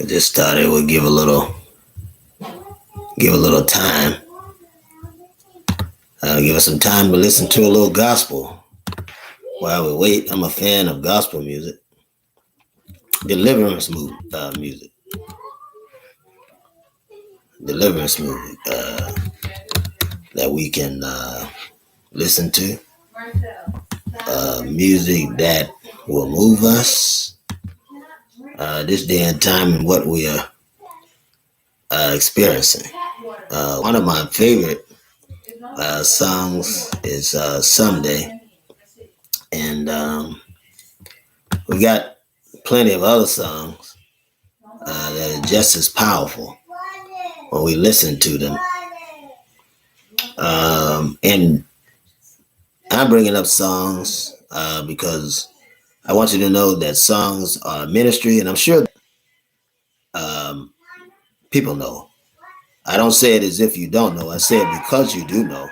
I just thought it would give a little time, give us some time to listen to a little gospel while we wait. I'm a fan of gospel music, deliverance music, deliverance music that we can listen to, music that will move us this day and time and what we are experiencing. One of my favorite songs is Someday, and we got plenty of other songs that are just as powerful when we listen to them. And I'm bringing up songs because I want you to know that songs are ministry, and I'm sure um, people know. I don't say it as if you don't know. I say it because you do know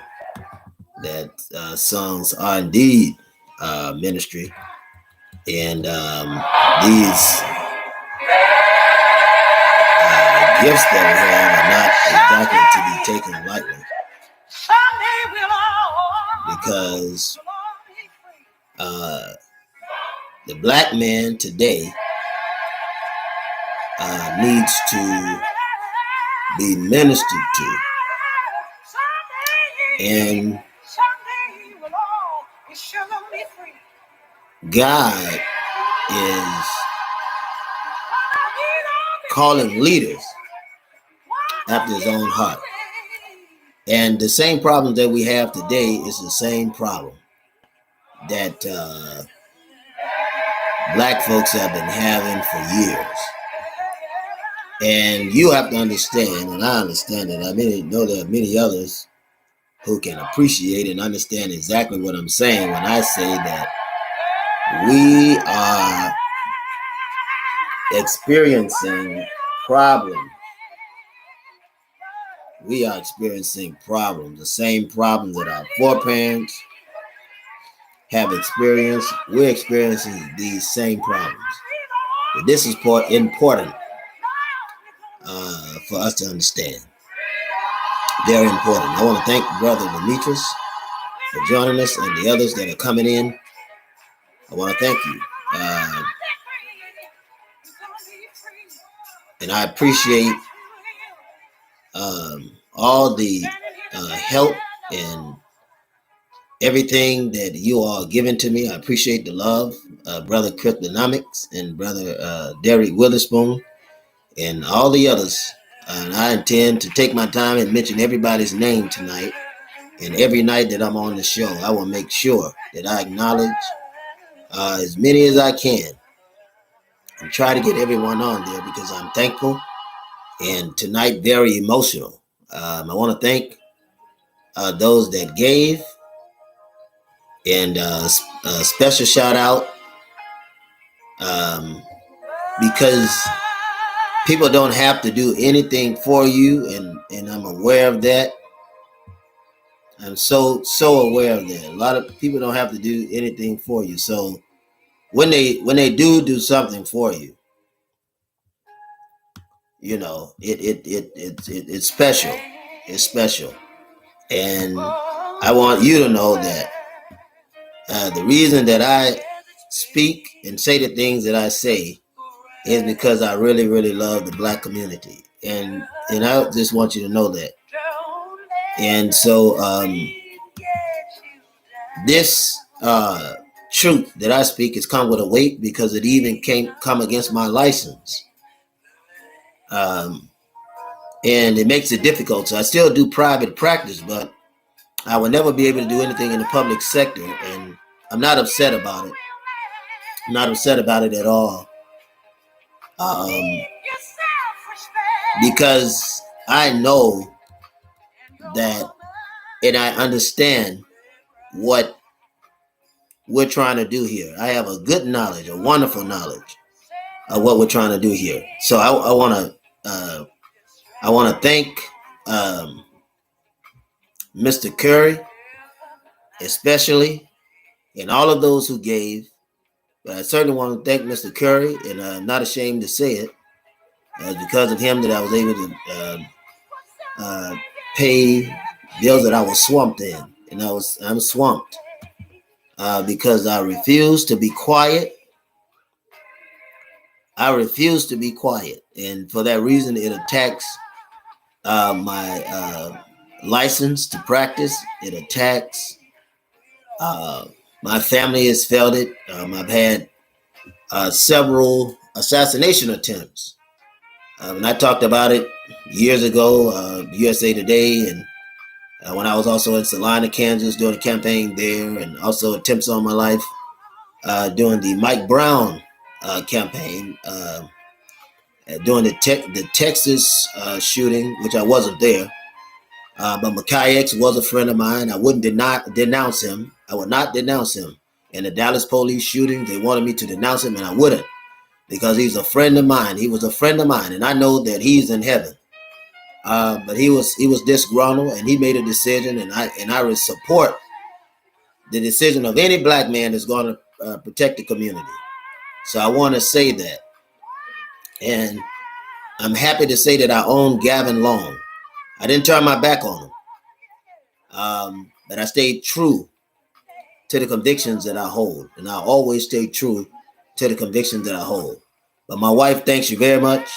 that songs are indeed ministry, and these gifts that we have are not exactly to be taken lightly, because the black man today needs to be ministered to, and God is calling leaders after his own heart. And the same problem that we have today is the same problem that black folks have been having for years. And you have to understand, and I understand it. I know there are many others who can appreciate and understand exactly what I'm saying when I say that we are experiencing problems. We are experiencing problems, the same problems that our foreparents have experienced. We're experiencing these same problems. But this is important for us to understand. Very important. I want to thank Brother Demetrius for joining us and the others that are coming in. I want to thank you. And I appreciate all the help and everything that you all given to me. I appreciate the love, Brother Cryptonomics and Brother Derek Witherspoon and all the others. And I intend to take my time and mention everybody's name tonight. And every night that I'm on the show, I will make sure that I acknowledge as many as I can and try to get everyone on there because I'm thankful. And tonight, very emotional. I want to thank those that gave, and a special shout out because people don't have to do anything for you, and I'm aware of that. I'm so aware of that. A lot of people don't have to do anything for you. So when they do something for you, you know, it's special. It's special. And I want you to know that the reason that I speak and say the things that I say is because I really, really love the black community. And I just want you to know that. And so this truth that I speak has come with a weight because it even come against my license. And it makes it difficult. So I still do private practice, but I will never be able to do anything in the public sector. And I'm not upset about it. I'm not upset about it at all. Because I know that, and I understand what we're trying to do here. I have a good knowledge, a wonderful knowledge of what we're trying to do here. So I want to thank Mr. Curry, especially, and all of those who gave. But I certainly want to thank Mr. Curry, and I'm not ashamed to say it. It was because of him that I was able to pay bills that I was swamped in, and I'm swamped because I refused to be quiet. I refuse to be quiet, and for that reason, it attacks my license to practice. It attacks my family has felt it. I've had several assassination attempts. And I talked about it years ago, USA Today, and when I was also in Salina, Kansas, doing a campaign there, and also attempts on my life during the Mike Brown campaign, during the Texas shooting, which I wasn't there. But Makai X was a friend of mine. I wouldn't denounce him. I would not denounce him. In the Dallas police shooting, they wanted me to denounce him, and I wouldn't, because he's a friend of mine. He was a friend of mine, and I know that he's in heaven. But he was disgruntled, and he made a decision, and I would support the decision of any black man that's going to protect the community. So I want to say that, and I'm happy to say that I own Gavin Long. I didn't turn my back on him, but I stayed true to the convictions that I hold, and I always stay true to the convictions that I hold. But my wife thanks you very much,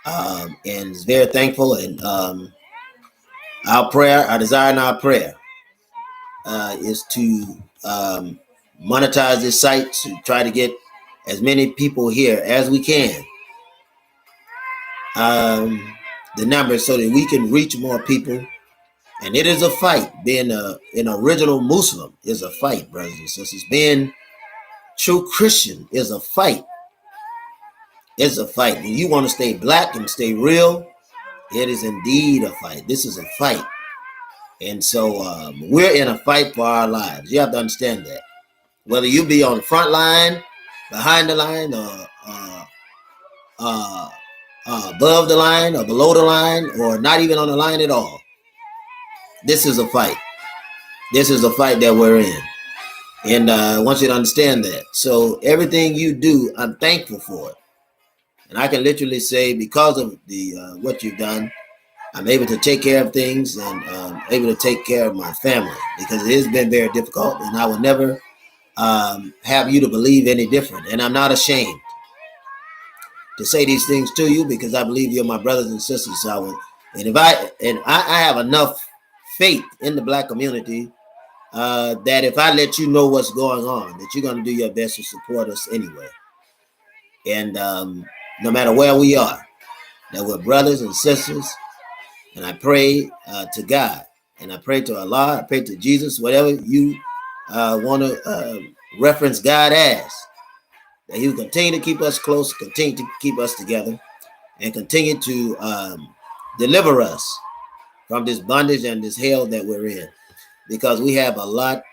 and is very thankful. And our desire and our prayer is to monetize this site, to try to get as many people here as we can. The numbers so that we can reach more people. And it is a fight. Being an original Muslim is a fight, brothers and sisters. Being true Christian is a fight. It's a fight. When you want to stay black and stay real, it is indeed a fight. This is a fight. And so we're in a fight for our lives. You have to understand that. Whether you be on the front line, behind the line, or above the line, or below the line, or not even on the line at all, this is a fight. This is a fight that we're in. And I want you to understand that. So everything you do, I'm thankful for it. And I can literally say, because of the what you've done, I'm able to take care of things, and able to take care of my family, because it has been very difficult, and I will never have you to believe any different. And I'm not ashamed to say these things to you, because I believe you're my brothers and sisters. So I have enough faith in the black community that if I let you know what's going on, that you're going to do your best to support us anyway. And no matter where we are, that we're brothers and sisters. And I pray to God, and I pray to Allah, I pray to Jesus, whatever you want to reference God as, that He will continue to keep us close, continue to keep us together, and continue to deliver us from this bondage and this hell that we're in. Because we have a lot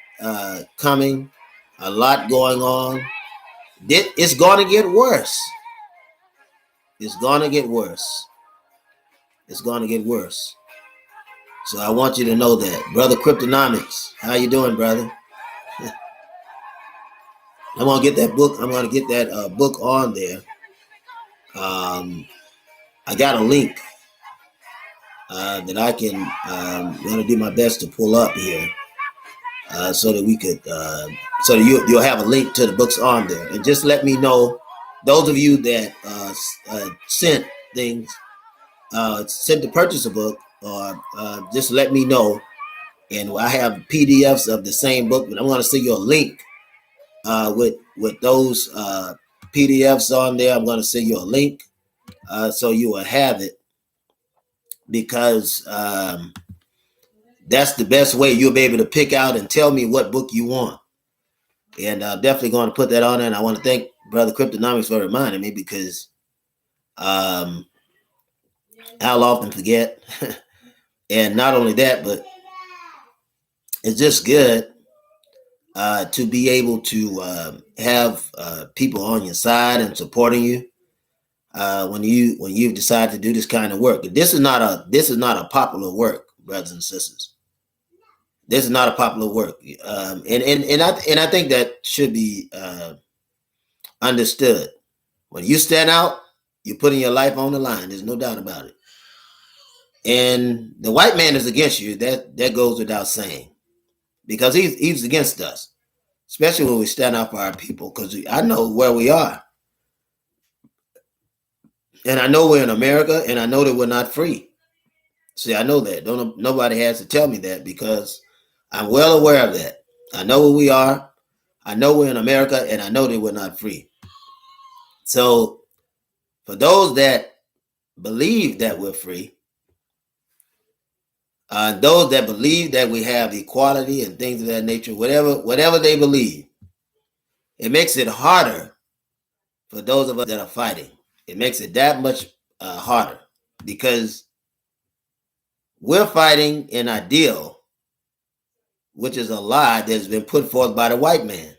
coming, a lot going on. It's going to get worse. It's going to get worse. It's going to get worse. So I want you to know that. Brother Cryptonomics, how you doing, brother? I'm going to get that book. I'm going to get that book on there. I got a link that I can going to do my best to pull up here so that we could, so that you'll have a link to the books on there. And just let me know, those of you that sent things, sent to purchase a book, or just let me know. And I have PDFs of the same book, but I'm going to send you a link with those PDFs on there. I'm going to send you a link so you will have it, because that's the best way you'll be able to pick out and tell me what book you want. And I'm definitely going to put that on there. And I want to thank Brother Cryptonomics for reminding me, because I'll often forget. And not only that, but it's just good to be able to have people on your side and supporting you when you've decided to do this kind of work. This is not a popular work, brothers and sisters. This is not a popular work, and I think that should be understood. When you stand out, You're putting your life on the line. There's no doubt about it. And the white man is against you. That goes without saying, because he's against us, especially when we stand up for our people. Because I know where we are, and I know we're in America, and I know that we're not free. See, I know that. Nobody has to tell me that, because I'm well aware of that. I know where we are. I know we're in America, and I know that we're not free. So, for those that believe that we're free, those that believe that we have equality and things of that nature, whatever they believe, it makes it harder for those of us that are fighting. It makes it that much harder, because we're fighting an ideal, which is a lie that's been put forth by the white man.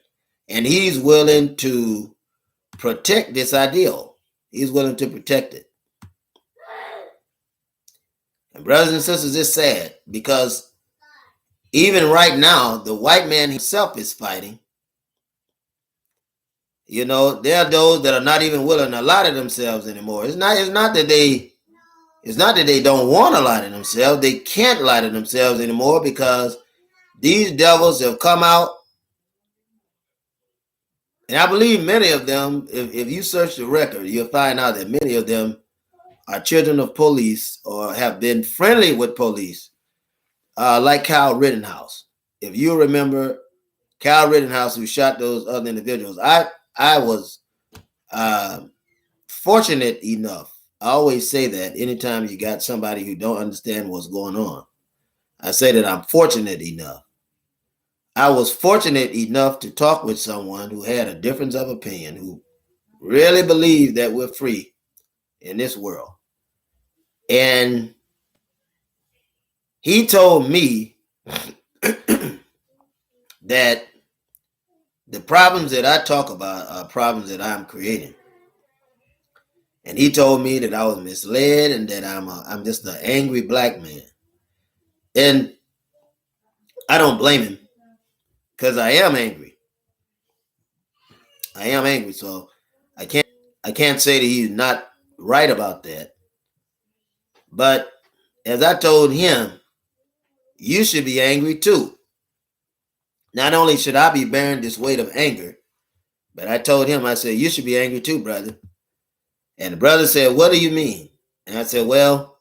And he's willing to protect this ideal. He's willing to protect it. And brothers and sisters, it's sad, because even right now, the white man himself is fighting. You know, there are those that are not even willing to lie to themselves anymore. It's not that they don't want to lie to themselves. They can't lie to themselves anymore, because these devils have come out. And I believe many of them, if you search the record, you'll find out that many of them are children of police or have been friendly with police, like Kyle Rittenhouse. If you remember Kyle Rittenhouse, who shot those other individuals, I was fortunate enough. I always say that anytime you got somebody who don't understand what's going on, I say that I'm fortunate enough. I was fortunate enough to talk with someone who had a difference of opinion, who really believed that we're free in this world. And he told me that the problems that I talk about are problems that I'm creating. And he told me that I was misled and that I'm just an angry black man. And I don't blame him, because I am angry. I am angry. So I can't say that he's not right about that. But as I told him, you should be angry too. Not only should I be bearing this weight of anger, but I told him, I said, you should be angry too, brother. And the brother said, what do you mean? And I said, well,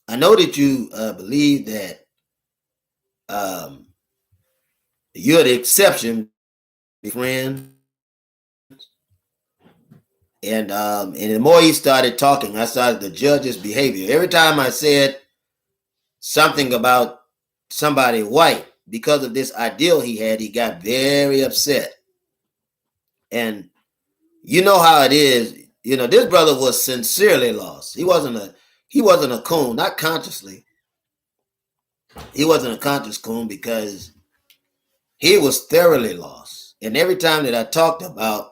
I know that you believe that you're the exception, friend. And the more he started talking, I started to judge his behavior. Every time I said something about somebody white, because of this ideal he had, he got very upset. And you know how it is. You know, this brother was sincerely lost. He wasn't a coon, not consciously. He wasn't a conscious coon, because he was thoroughly lost. And every time that I talked about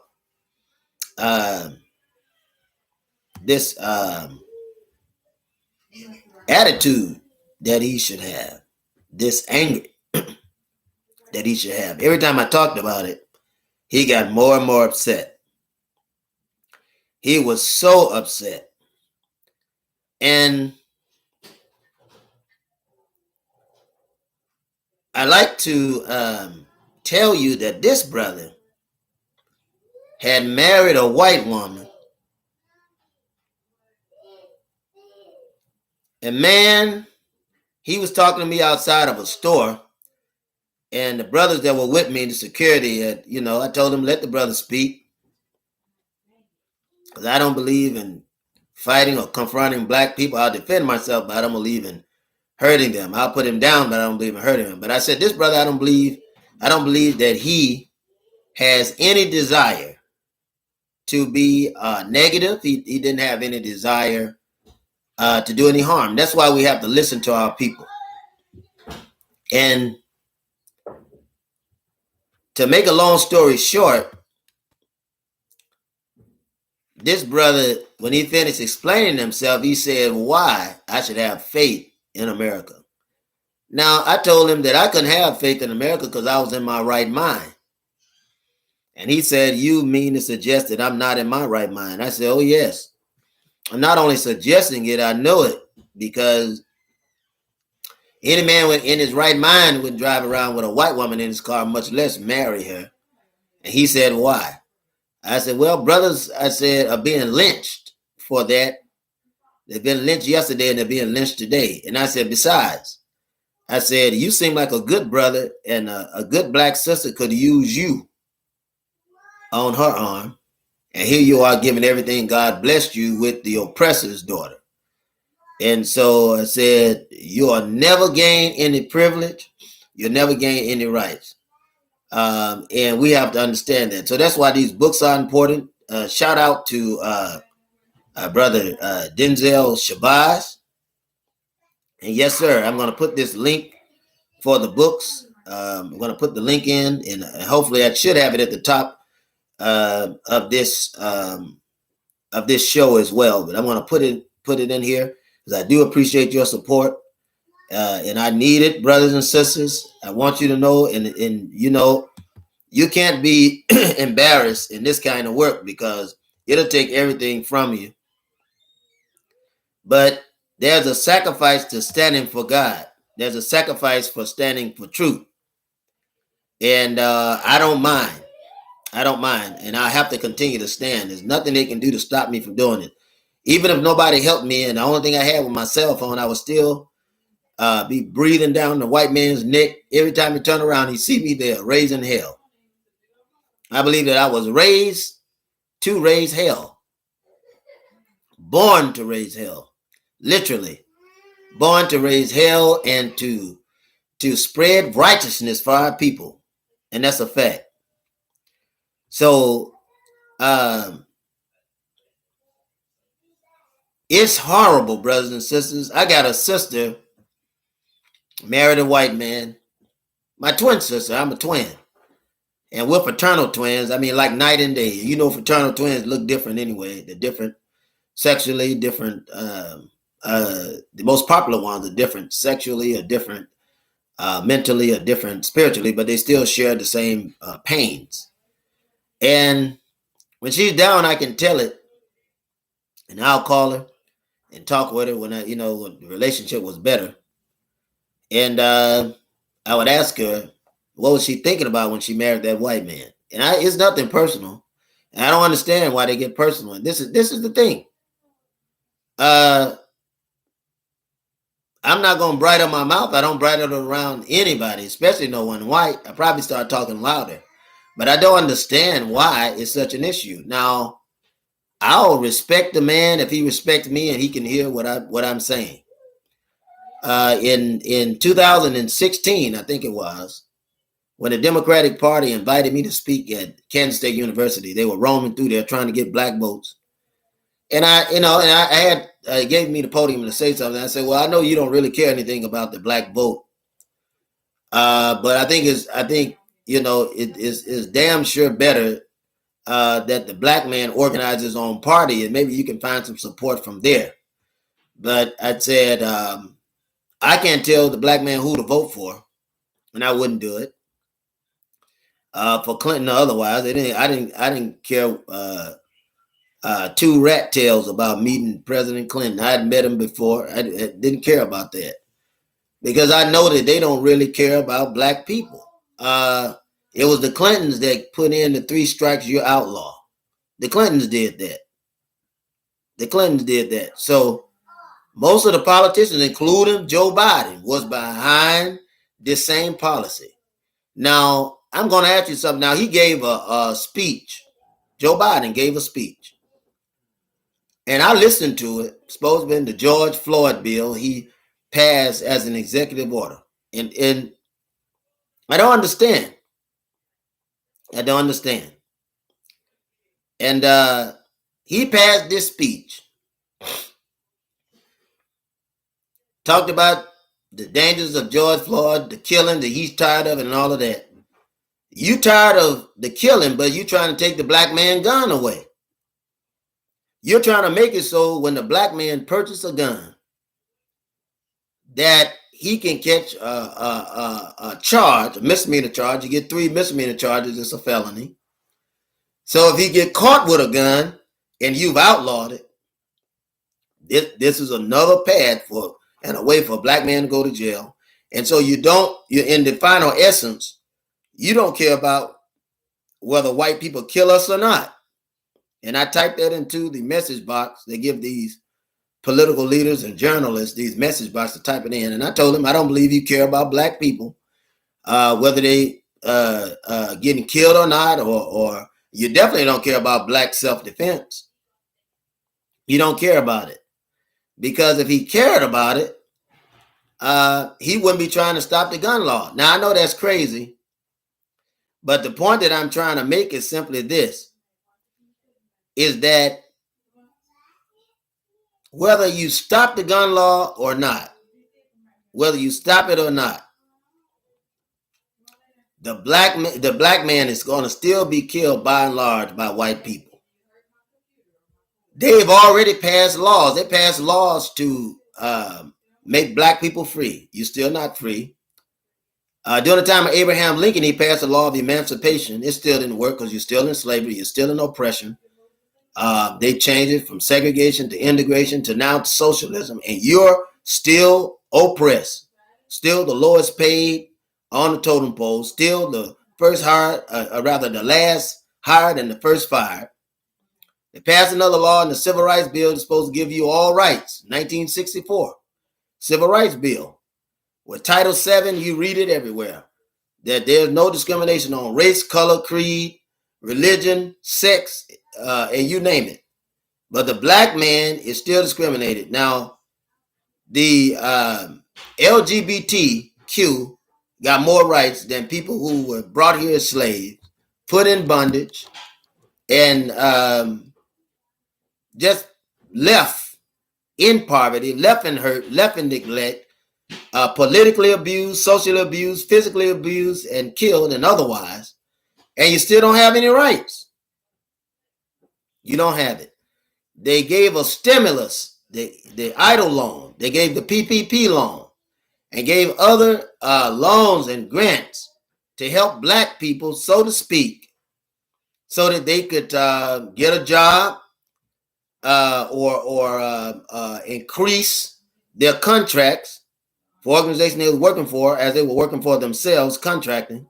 this attitude that he should have, this anger that he should have, every time I talked about it, he got more and more upset. He was so upset. And I like to tell you that this brother had married a white woman. And man, he was talking to me outside of a store. And the brothers that were with me, the security, I told them, let the brother speak. Because I don't believe in fighting or confronting black people. I'll defend myself, but I don't believe in hurting them. I'll put him down, but I don't believe in hurting him. But I said, this brother, I don't believe that he has any desire to be negative. He didn't have any desire to do any harm. That's why we have to listen to our people. And to make a long story short, this brother, when he finished explaining himself, he said why I should have faith in America. Now, I told him that I couldn't have faith in America because I was in my right mind. And he said, "You mean to suggest that I'm not in my right mind?" I said, "Oh, yes. I'm not only suggesting it, I know it, because any man in his right mind would drive around with a white woman in his car, much less marry her." And he said, "Why?" I said, "Well, brothers," I said, "are being lynched for that. They've been lynched yesterday and they're being lynched today." And I said, "Besides," I said, "you seem like a good brother, and a good black sister could use you on her arm. And here you are giving everything God blessed you with, the oppressor's daughter." And so I said, "You'll never gain any privilege. You'll never gain any rights." And we have to understand that. So that's why these books are important. Shout out to brother Denzel Shabazz. And yes, sir, I'm going to put this link for the books. I'm going to put the link in, and hopefully I should have it at the top of this show as well. But I'm going to put it in here because I do appreciate your support, and I need it, brothers and sisters. I want you to know, and you know, you can't be embarrassed in this kind of work because it'll take everything from you. But there's a sacrifice to standing for God. There's a sacrifice for standing for truth. And I don't mind. I don't mind. And I have to continue to stand. There's nothing they can do to stop me from doing it. Even if nobody helped me, and the only thing I had was my cell phone, I would still be breathing down the white man's neck. Every time he turned around, he see me there, raising hell. I believe that I was raised to raise hell. Born to raise hell. Literally. Born to raise hell and to spread righteousness for our people. And that's a fact. So it's horrible, brothers and sisters. I got a sister, married a white man. My twin sister, I'm a twin. And we're fraternal twins. I mean, like night and day. You know, fraternal twins look different anyway. They're different sexually, different. The most popular ones are different sexually, or different mentally, or different spiritually, but they still share the same pains. And when she's down, I can tell it. And I'll call her and talk with her when when the relationship was better. And I would ask her, what was she thinking about when she married that white man? And it's nothing personal. And I don't understand why they get personal. And this is the thing. I'm not gonna bridle my mouth. I don't bridle around anybody, especially no one white. I probably start talking louder. But I don't understand why it's such an issue. Now, I'll respect the man if he respects me and he can hear what I'm saying. In 2016, I think it was, when the Democratic Party invited me to speak at Kansas State University. They were roaming through there trying to get black votes. And I had gave me the podium to say something. I said, "Well, I know you don't really care anything about the black vote, but I think it is damn sure better that the black man organizes his own party, and maybe you can find some support from there." But I said, I can't tell the black man who to vote for, and I wouldn't do it for Clinton or otherwise. I didn't care two rat tails about meeting President Clinton. I had met him before. I didn't care about that because I know that they don't really care about black people. It was the Clintons that put in the 3 strikes, you're outlaw. The Clintons did that. So most of the politicians, including Joe Biden, was behind this same policy. Now, I'm going to ask you something. Now, he gave a speech. Joe Biden gave a speech. And I listened to it. Supposed to be the George Floyd bill he passed as an executive order. And I don't understand. And he passed this speech. Talked about the dangers of George Floyd, the killing that he's tired of, and all of that. You tired of the killing, but you trying to take the black man gun away. You're trying to make it so when the black man purchases a gun, that he can catch a charge, a misdemeanor charge. You get 3 misdemeanor charges, it's a felony. So if he get caught with a gun and you've outlawed it, this is another path for and a way for a black man to go to jail. And so you're in the final essence, you don't care about whether white people kill us or not. And I typed that into the message box. They give these political leaders and journalists these message boxes to type it in. And I told them, I don't believe you care about black people, whether they getting killed or not, or you definitely don't care about black self-defense. You don't care about it. Because if he cared about it, he wouldn't be trying to stop the gun law. Now, I know that's crazy, but the point that I'm trying to make is simply this, is that whether you stop the gun law or not, whether you stop it or not, the black man is going to still be killed by and large by white people. They've already passed laws. They passed laws to make black people free. You're still not free. During the time of Abraham Lincoln, he passed the law of emancipation. It still didn't work because you're still in slavery. You're still in oppression. They changed it from segregation to integration to now to socialism, and you're still oppressed, still the lowest paid on the totem pole, still the first hired, the last hired and the first fired. They passed another law in the Civil Rights Bill that's supposed to give you all rights, 1964 Civil Rights Bill. With Title VII, you read it everywhere, that there's no discrimination on race, color, creed, religion, sex, and you name it. But the black man is still discriminated. Now, the LGBTQ got more rights than people who were brought here as slaves, put in bondage, and just left in poverty, left in hurt, left in neglect, politically abused, socially abused, physically abused, and killed and otherwise, and you still don't have any rights. You don't have it. They gave a stimulus, the EIDL loan. They gave the PPP loan and gave other loans and grants to help black people, so to speak, so that they could get a job or increase their contracts for organizations they were working for as they were working for themselves, contracting.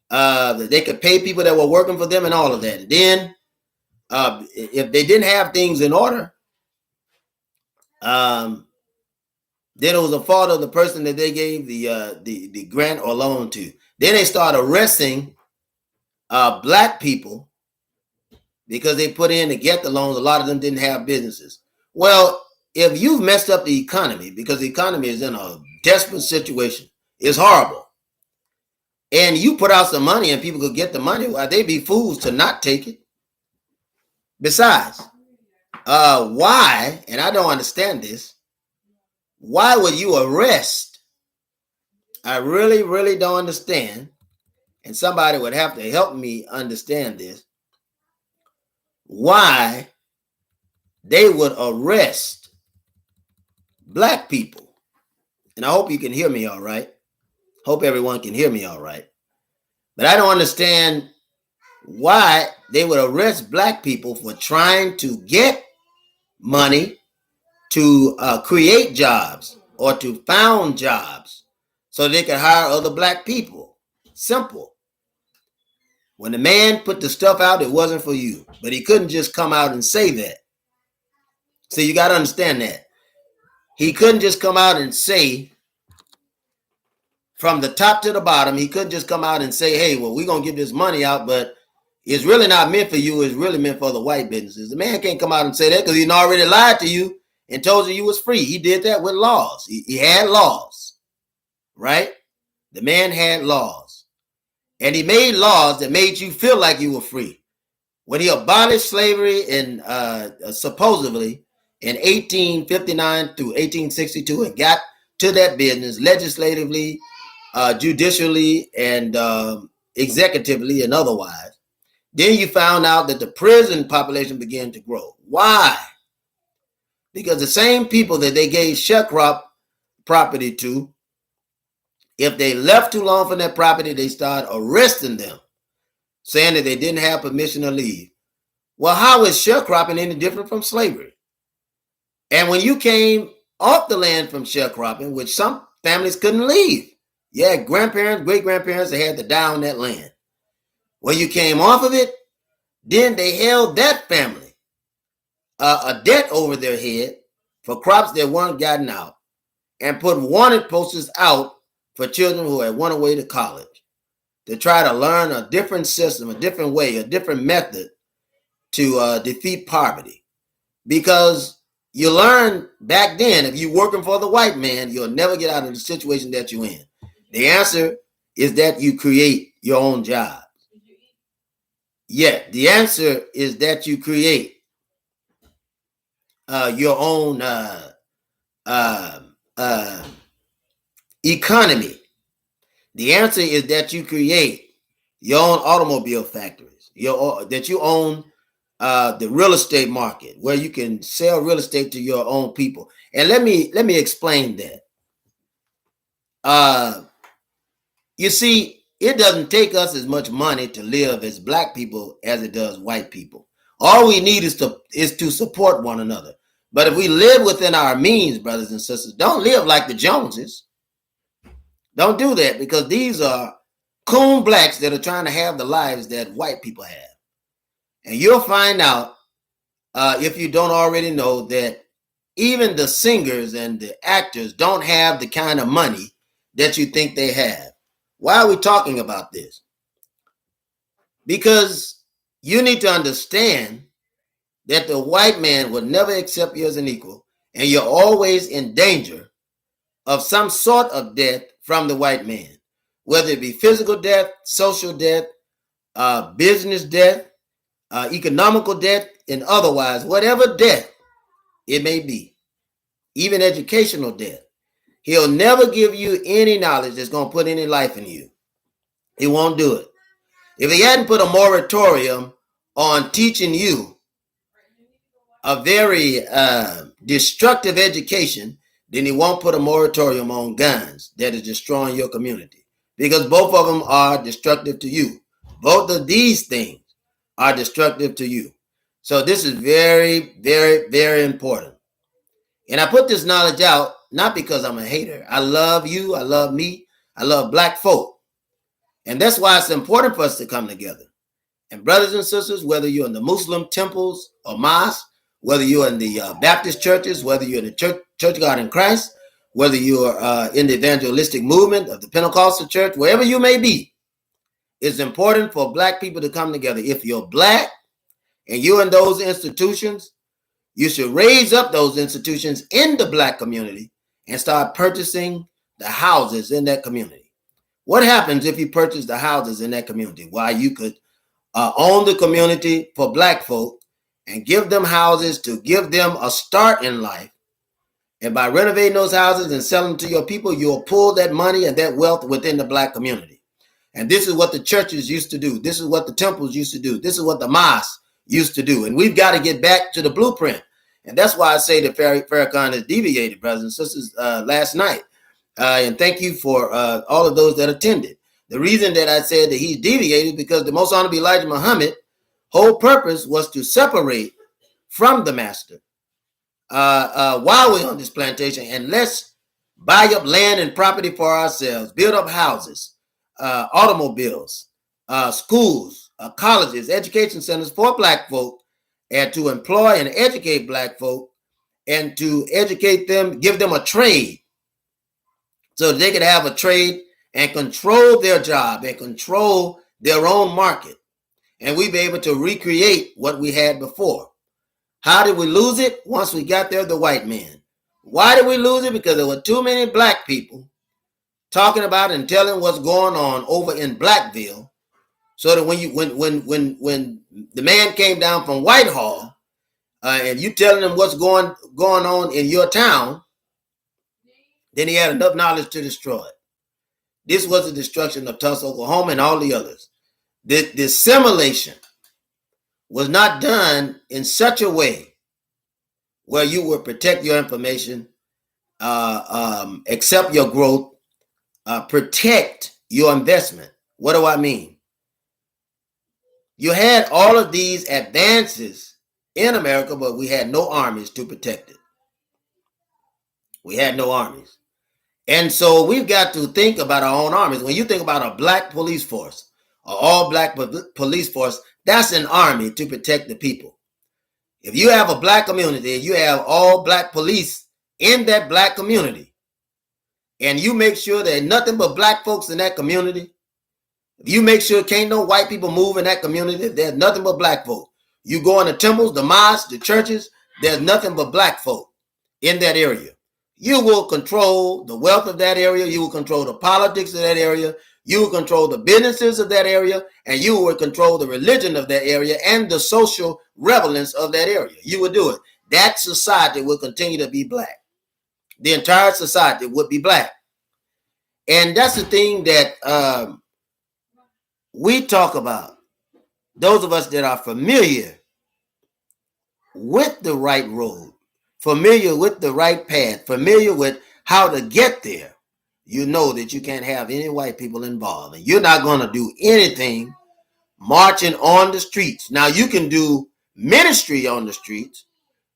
That they could pay people that were working for them and all of that. And then if they didn't have things in order, then it was a fault of the person that they gave the grant or loan to. Then they started arresting black people because they put in to get the loans. A lot of them didn't have businesses. Well, if you've messed up the economy, because the economy is in a desperate situation, it's horrible, and you put out some money and people could get the money, well, they'd be fools to not take it. Besides, why, and I don't understand this, why would you arrest? I really, really don't understand, and somebody would have to help me understand this, why they would arrest black people. And I hope you can hear me all right. Hope everyone can hear me all right. But I don't understand why they would arrest black people for trying to get money to create jobs or to found jobs so they could hire other black people. Simple. When the man put the stuff out, it wasn't for you. But he couldn't just come out and say that. So you got to understand that. He couldn't just come out and say, from the top to the bottom, he couldn't just come out and say, hey, well, we're going to give this money out, but it's really not meant for you. It's really meant for the white businesses. The man can't come out and say that because he already lied to you and told you was free. He did that with laws. He had laws, right? The man had laws. And he made laws that made you feel like you were free. When he abolished slavery in supposedly in 1859 through 1862 and got to that business legislatively, judicially, and executively and otherwise, then you found out that the prison population began to grow. Why? Because the same people that they gave sharecrop property to, if they left too long from that property, they started arresting them. saying that they didn't have permission to leave. Well, how is sharecropping any different from slavery? And when you came off the land from sharecropping, which some families couldn't leave, yeah, grandparents, great-grandparents, they had to die on that land. When you came off of it, then they held that family a debt over their head for crops that weren't gotten out, and put wanted posters out for children who had went away to college to try to learn a different system, a different way, a different method to defeat poverty. Because you learn back then, if you're working for the white man, you'll never get out of the situation that you're in. The answer is that you create your own job. Yeah, the answer is that you create your own economy. The answer is that you create your own automobile factories, that you own the real estate market, where you can sell real estate to your own people. And let me explain that. You see, it doesn't take us as much money to live as black people as it does white people. All we need is to support one another. But if we live within our means, brothers and sisters, don't live like the Joneses. Don't do that, because these are coon blacks that are trying to have the lives that white people have. And you'll find out, if you don't already know, that even the singers and the actors don't have the kind of money that you think they have. Why are we talking about this? Because you need to understand that the white man will never accept you as an equal, and you're always in danger of some sort of death from the white man, whether it be physical death, social death, business death, economical death, and otherwise, whatever death it may be, even educational death. He'll never give you any knowledge that's going to put any life in you. He won't do it. If he hadn't put a moratorium on teaching you a very destructive education, then he won't put a moratorium on guns that is destroying your community, because both of them are destructive to you. Both of these things are destructive to you. So this is very, very, very important. And I put this knowledge out not because I'm a hater. I love you. I love me. I love black folk. And that's why it's important for us to come together. And brothers and sisters, whether you're in the Muslim temples or mosques, whether you're in the Baptist churches, whether you're in the Church of God in Christ, whether you're in the evangelistic movement of the Pentecostal church, wherever you may be, it's important for black people to come together. If you're black and you're in those institutions, you should raise up those institutions in the black community and start purchasing the houses in that community. What happens if you purchase the houses in that community? Why, you could own the community for black folk and give them houses to give them a start in life. And by renovating those houses and selling them to your people, you'll pull that money and that wealth within the black community. And this is what the churches used to do. This is what the temples used to do. This is what the mosques used to do. And we've got to get back to the blueprint. And that's why I say that Farrakhan has deviated, brothers and sisters, last night. And thank you for all of those that attended. The reason that I said that he's deviated because the Most Honorable Elijah Muhammad whole purpose was to separate from the master while we're on this plantation, and let's buy up land and property for ourselves, build up houses, automobiles, schools, colleges, education centers for black folk, and to employ and educate black folk, and to educate them, give them a trade so they could have a trade and control their job and control their own market. And we'd be able to recreate what we had before. How did we lose it? Once we got there, the white man. Why did we lose it? Because there were too many black people talking about and telling what's going on over in Blackville. So that when the man came down from Whitehall, and you telling him what's going on in your town, then he had enough knowledge to destroy it. This was the destruction of Tulsa, Oklahoma, and all the others. The assimilation was not done in such a way where you would protect your information, accept your growth, protect your investment. What do I mean? You had all of these advances in America, but we had no armies to protect it. We had no armies. And so we've got to think about our own armies. When you think about a black police force, an all black police force, that's an army to protect the people. If you have a black community and you have all black police in that black community, and you make sure there's nothing but black folks in that community, if you make sure can't no white people move in that community, there's nothing but black folks. You go in the temples, the mosques, the churches, there's nothing but black folk in that area. You will control the wealth of that area. You will control the politics of that area. You will control the businesses of that area, and you will control the religion of that area and the social relevance of that area. You will do it. That society will continue to be black. The entire society would be black. And that's the thing that we talk about. Those of us that are familiar with the right road, familiar with the right path, familiar with how to get there, you know that you can't have any white people involved. And you're not going to do anything marching on the streets. Now, you can do ministry on the streets.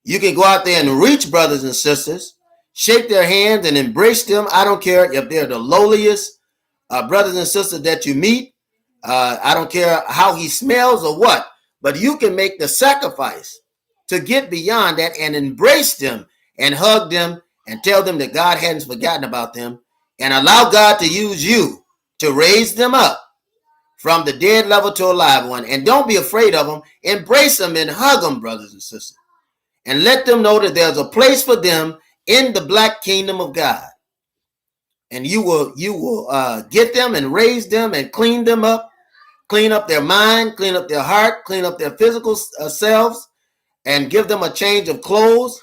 You can go out there and reach brothers and sisters, shake their hands and embrace them. I don't care if they're the lowliest brothers and sisters that you meet. I don't care how he smells or what, but you can make the sacrifice to get beyond that and embrace them and hug them and tell them that God hadn't forgotten about them, and allow God to use you to raise them up from the dead level to a live one. And don't be afraid of them. Embrace them and hug them, brothers and sisters, and let them know that there's a place for them in the black kingdom of God. And you will get them and raise them and clean them up, clean up their mind, clean up their heart, clean up their physical selves, and give them a change of clothes,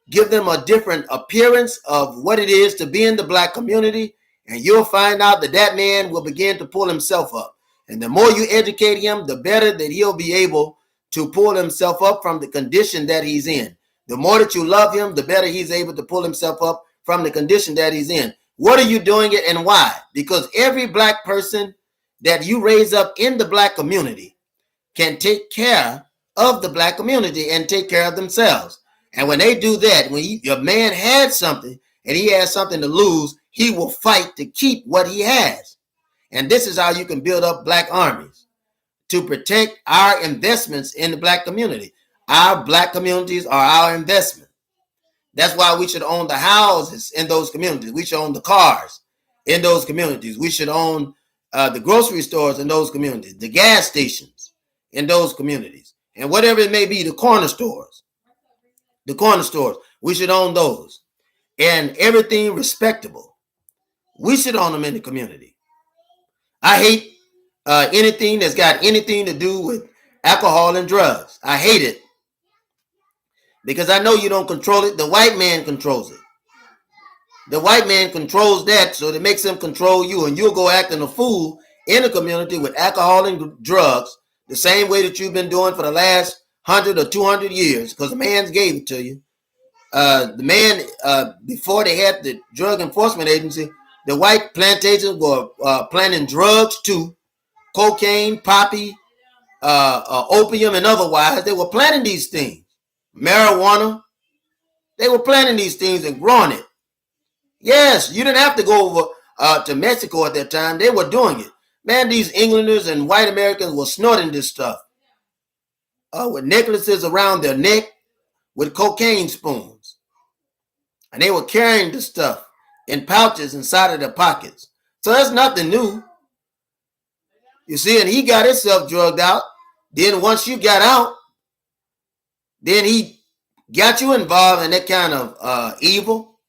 give them a different appearance of what it is to be in the black community, and you'll find out that that man will begin to pull himself up. And the more you educate him, the better that he'll be able to pull himself up from the condition that he's in. The more that you love him, the better he's able to pull himself up from the condition that he's in. What are you doing it and why? Because every black person that you raise up in the black community can take care of the black community and take care of themselves. And when they do that, when your man had something and he has something to lose, he will fight to keep what he has. And this is how you can build up black armies to protect our investments in the black community. Our black communities are our investment. That's why we should own the houses in those communities. We should own the cars in those communities. We should own the grocery stores in those communities, the gas stations in those communities, and whatever it may be, the corner stores. We should own those. And everything respectable, we should own them in the community. I hate anything that's got anything to do with alcohol and drugs. I hate it. Because I know you don't control it. The white man controls it. The white man controls that, so it makes him control you, and you'll go acting a fool in the community with alcohol and drugs the same way that you've been doing for the last 100 or 200 years, because the man gave it to you. The man, before they had the Drug Enforcement Agency, the white plantations were planting drugs too, cocaine, poppy, opium, and otherwise. They were planting these things. Marijuana. They were planting these things and growing it. Yes, you didn't have to go over to Mexico at that time. They were doing it. Man, these Englanders and white Americans were snorting this stuff with necklaces around their neck with cocaine spoons. And they were carrying the stuff in pouches inside of their pockets. So that's nothing new. You see, and he got himself drugged out. Then once you got out, then he got you involved in that kind of evil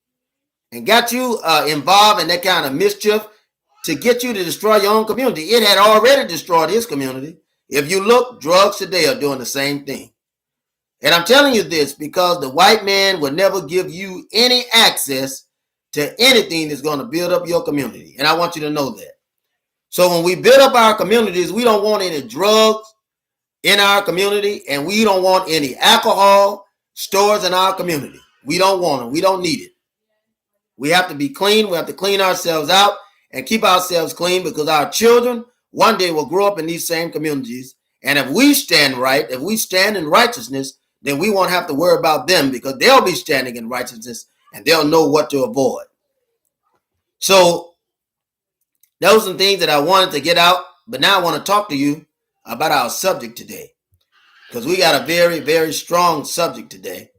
and got you involved in that kind of mischief to get you to destroy your own community. It had already destroyed his community. If you look, drugs today are doing the same thing. And I'm telling you this because the white man will never give you any access to anything that's going to build up your community. And I want you to know that. So when we build up our communities, we don't want any drugs in our community, and we don't want any alcohol stores in our community. We don't want them. We don't need it. We have to be clean. We have to clean ourselves out and keep ourselves clean, because our children one day will grow up in these same communities And if we stand right, if we stand in righteousness, then we won't have to worry about them because they'll be standing in righteousness and they'll know what to avoid. So those are some things that I wanted to get out, but now I want to talk to you about our subject today because we got a very, very strong subject today.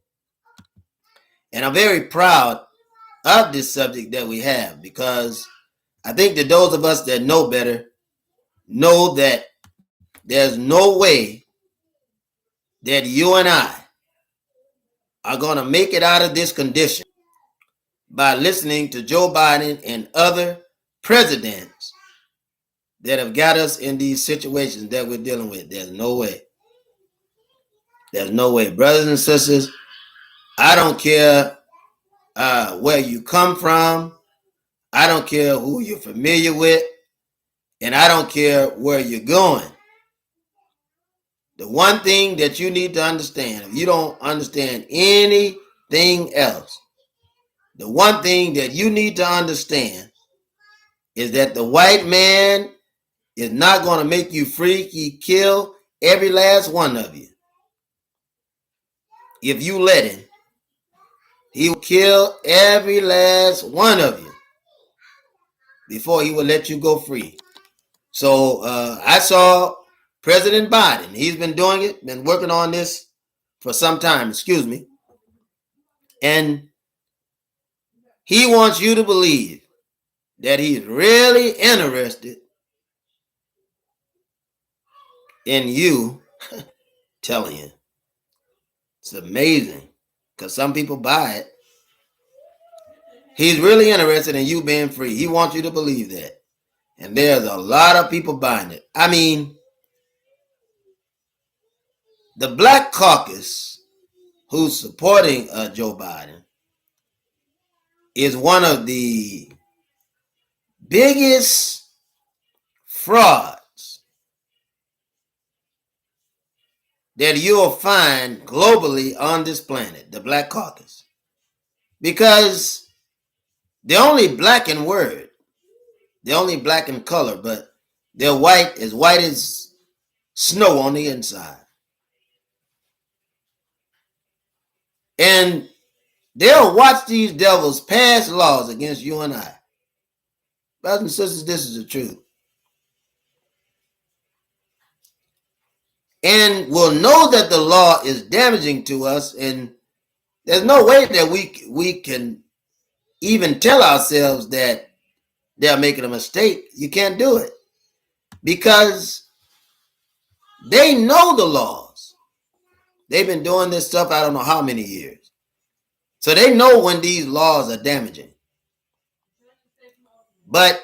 And I'm very proud of this subject that we have because I think that those of us that know better know that there's no way that you and I are going to make it out of this condition by listening to Joe Biden and other presidents that have got us in these situations that we're dealing with. There's no way. There's no way. Brothers and sisters, I don't care where you come from. I don't care who you're familiar with. And I don't care where you're going. The one thing that you need to understand, if you don't understand anything else, the one thing that you need to understand is that the white man is not going to make you free. He kill every last one of you. If you let him, he will kill every last one of you before he will let you go free. So I saw President Biden. He's been doing it, been working on this for some time, and he wants you to believe that he's really interested in you telling you. It's amazing because some people buy it. He's really interested in you being free. He wants you to believe that. And there's a lot of people buying it. I mean, the Black Caucus, who's supporting Joe Biden, is one of the biggest frauds that you'll find globally on this planet, the Black Caucus. Because they're only black in word. They're only black in color, but they're white as snow on the inside. And they'll watch these devils pass laws against you and I. Brothers and sisters, this is the truth. And will know that the law is damaging to us, and there's no way that we can even tell ourselves that they're making a mistake. You can't do it because they know the laws. They've been doing this stuff I don't know how many years. So they know when these laws are damaging. But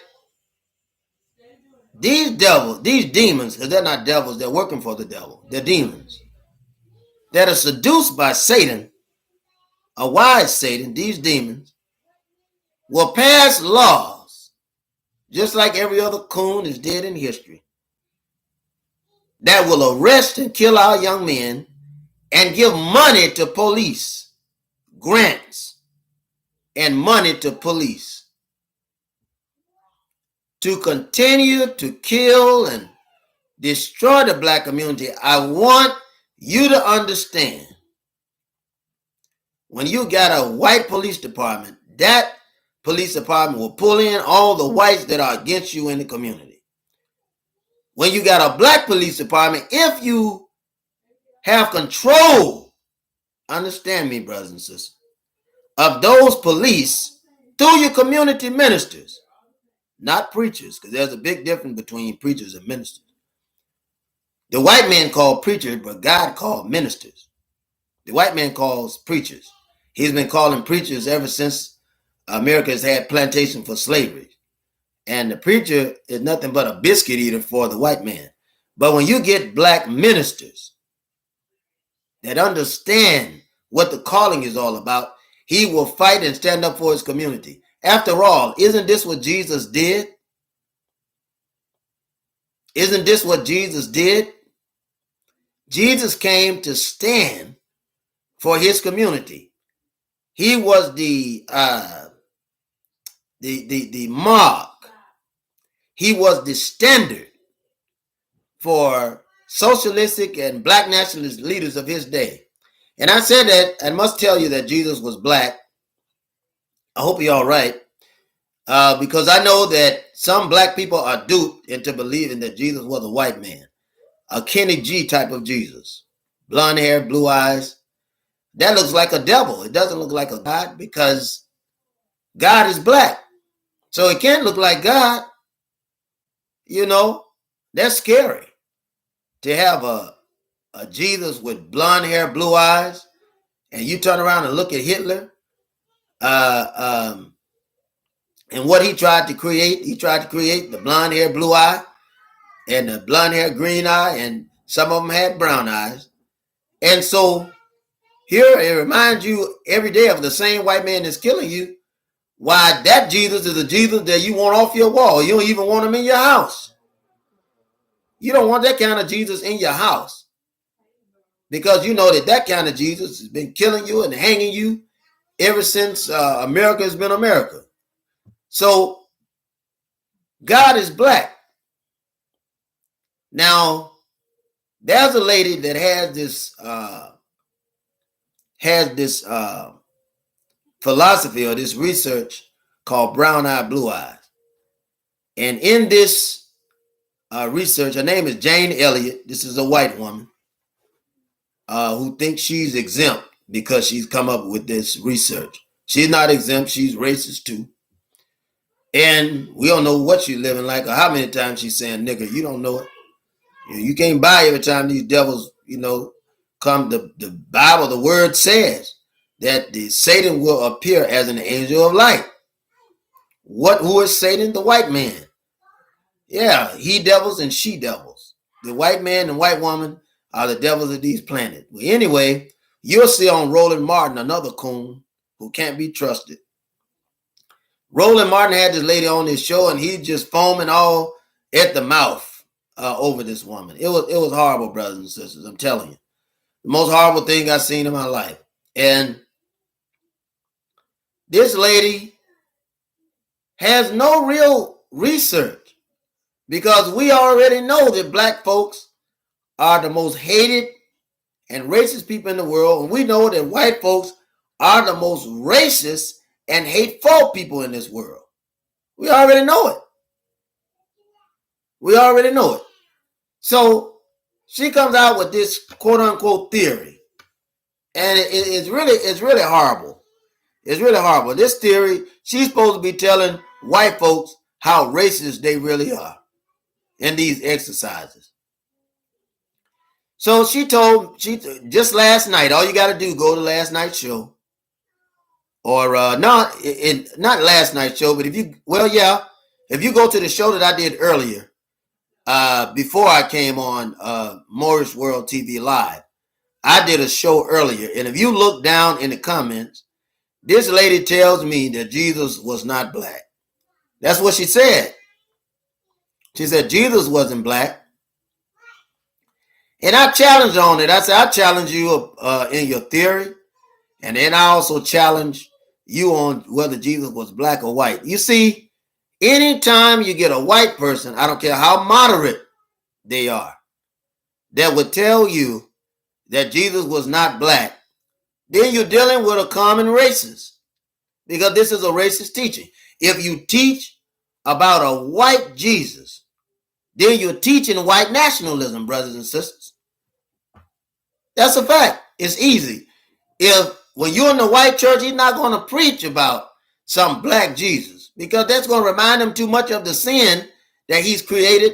these devils, these demons, because they're not devils, they're working for the devil. They're demons that are seduced by Satan, a wise Satan. These demons will pass laws, just like every other coon is dead in history, that will arrest and kill our young men and give money to police, grants and money to police to continue to kill and destroy the black community. I want you to understand, when you got a white police department, that police department will pull in all the whites that are against you in the community. When you got a black police department, if you have control, understand me, brothers and sisters, of those police through your community ministers, not preachers, because there's a big difference between preachers and ministers. The white man called preachers, but God called ministers. The white man calls preachers. He's been calling preachers ever since America has had plantation for slavery. And the preacher is nothing but a biscuit eater for the white man. But when you get black ministers that understand what the calling is all about, he will fight and stand up for his community. After all, isn't this what Jesus did? Isn't this what Jesus did? Jesus came to stand for his community. He was the mark. He was the standard for socialistic and black nationalist leaders of his day. And I said that I must tell you that Jesus was black. I hope you're all right. Because I know that some black people are duped into believing that Jesus was a white man, a Kenny G type of Jesus. Blonde hair, blue eyes. That looks like a devil. It doesn't look like a God because God is black. So it can't look like God. You know, that's scary to have a Jesus with blonde hair, blue eyes, and you turn around and look at Hitler. And what he tried to create the blonde hair, blue eye, and the blonde hair, green eye, and some of them had brown eyes. And so here it reminds you every day of the same white man that's killing you. Why, that Jesus is a Jesus that you want off your wall. You don't even want him in your house. You don't want that kind of Jesus in your house. Because you know that kind of Jesus has been killing you and hanging you ever since America has been America. So God is black. Now, there's a lady that has this philosophy or this research called brown eye, blue eyes. And in this research, her name is Jane Elliott. This is a white woman who thinks she's exempt because she's come up with this research. She's not exempt. She's racist too. And we don't know what she's living like or how many times she's saying nigger. You don't know it. You can't buy every time these devils, come. The Bible, the word says that the Satan will appear as an angel of light. Who is Satan? The white man. Yeah, he devils and she devils. The white man and white woman are the devils of these planets. Well, anyway, you'll see on Roland Martin, another coon who can't be trusted. Roland Martin had this lady on his show, and he's just foaming all at the mouth over this woman. It was horrible, brothers and sisters. I'm telling you, the most horrible thing I've seen in my life. And this lady has no real research because we already know that black folks are the most hated and racist people in the world, and we know that white folks are the most racist and hateful people in this world. We already know it. We already know it. So she comes out with this quote unquote theory. And it's really horrible. It's really horrible. This theory, she's supposed to be telling white folks how racist they really are in these exercises. So she just last night, all you got to do, go to last night's show. Or not last night's show, but if you go to the show that I did earlier, before I came on Morris World TV Live, I did a show earlier. And if you look down in the comments, this lady tells me that Jesus was not black. That's what she said. She said Jesus wasn't black. And I challenged her on it. I said, I challenge you in your theory. And then I also challenge you on whether Jesus was black or white. You see, anytime you get a white person, I don't care how moderate they are, that would tell you that Jesus was not black, then you're dealing with a common racist, because this is a racist teaching. If you teach about a white Jesus, then you're teaching white nationalism, brothers and sisters. That's a fact. It's easy. When you're in the white church, he's not going to preach about some black Jesus, because that's going to remind him too much of the sin that he's created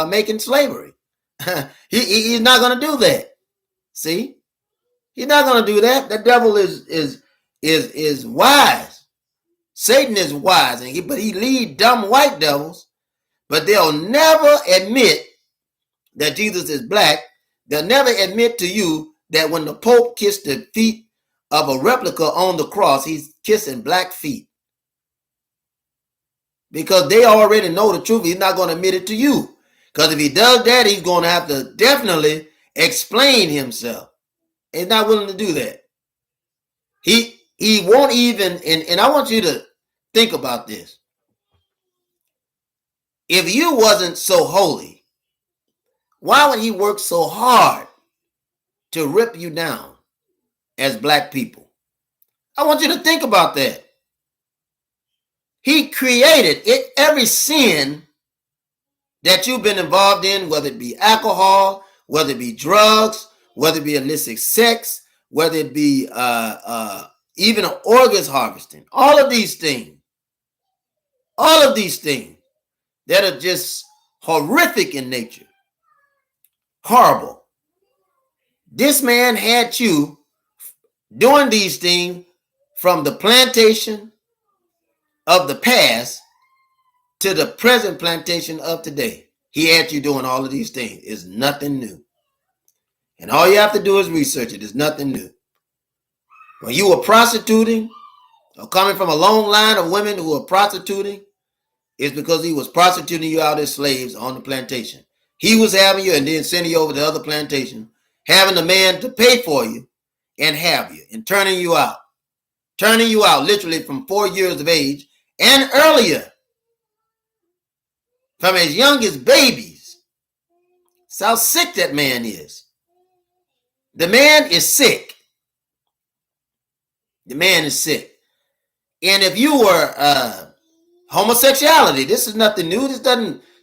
making slavery. He's not going to do that. See, he's not going to do that. The devil is wise. Satan is wise, but he leads dumb white devils. But they'll never admit that Jesus is black. They'll never admit to you that when the Pope kissed the feet of a replica on the cross, he's kissing black feet. Because they already know the truth. He's not going to admit it to you. Because if he does that, he's going to have to definitely explain himself. He's not willing to do that. He won't even, and I want you to think about this. If you wasn't so holy, Why would he work so hard to rip you down as black people? I want you to think about that. He created it, every sin that you've been involved in, whether it be alcohol, whether it be drugs, whether it be illicit sex, whether it be even organs harvesting, all of these things that are just horrific in nature, horrible. This man had you doing these things from the plantation of the past to the present plantation of today. He had you doing all of these things. It's nothing new. And all you have to do is research it. It's nothing new. When you were prostituting or coming from a long line of women who were prostituting, it's because he was prostituting you out as slaves on the plantation. He was having you and then sending you over to other plantation, having the man to pay for you and have you and turning you out literally from 4 years of age and earlier, from as young as babies. That's how sick that man is. The man is sick. The man is sick. And if you were homosexuality, this is nothing new.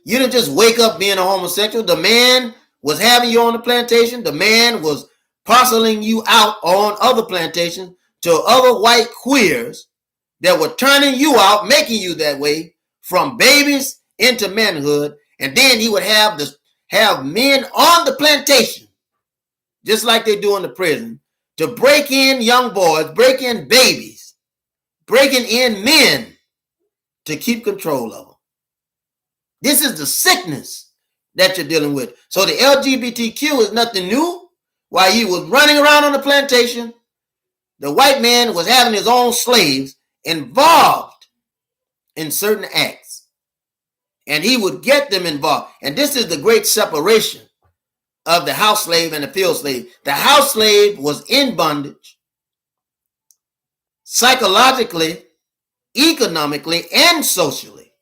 You didn't just wake up being a homosexual. The man was having you on the plantation. The man was parceling you out on other plantations to other white queers that were turning you out, making you that way from babies into manhood. And then he would have men on the plantation, just like they do in the prison, to break in young boys, break in babies, breaking in men to keep control of them. This is the sickness that you're dealing with. So the LGBTQ is nothing new. While he was running around on the plantation, the white man was having his own slaves involved in certain acts. And he would get them involved. And this is the great separation of the house slave and the field slave. The house slave was in bondage, psychologically, economically, and socially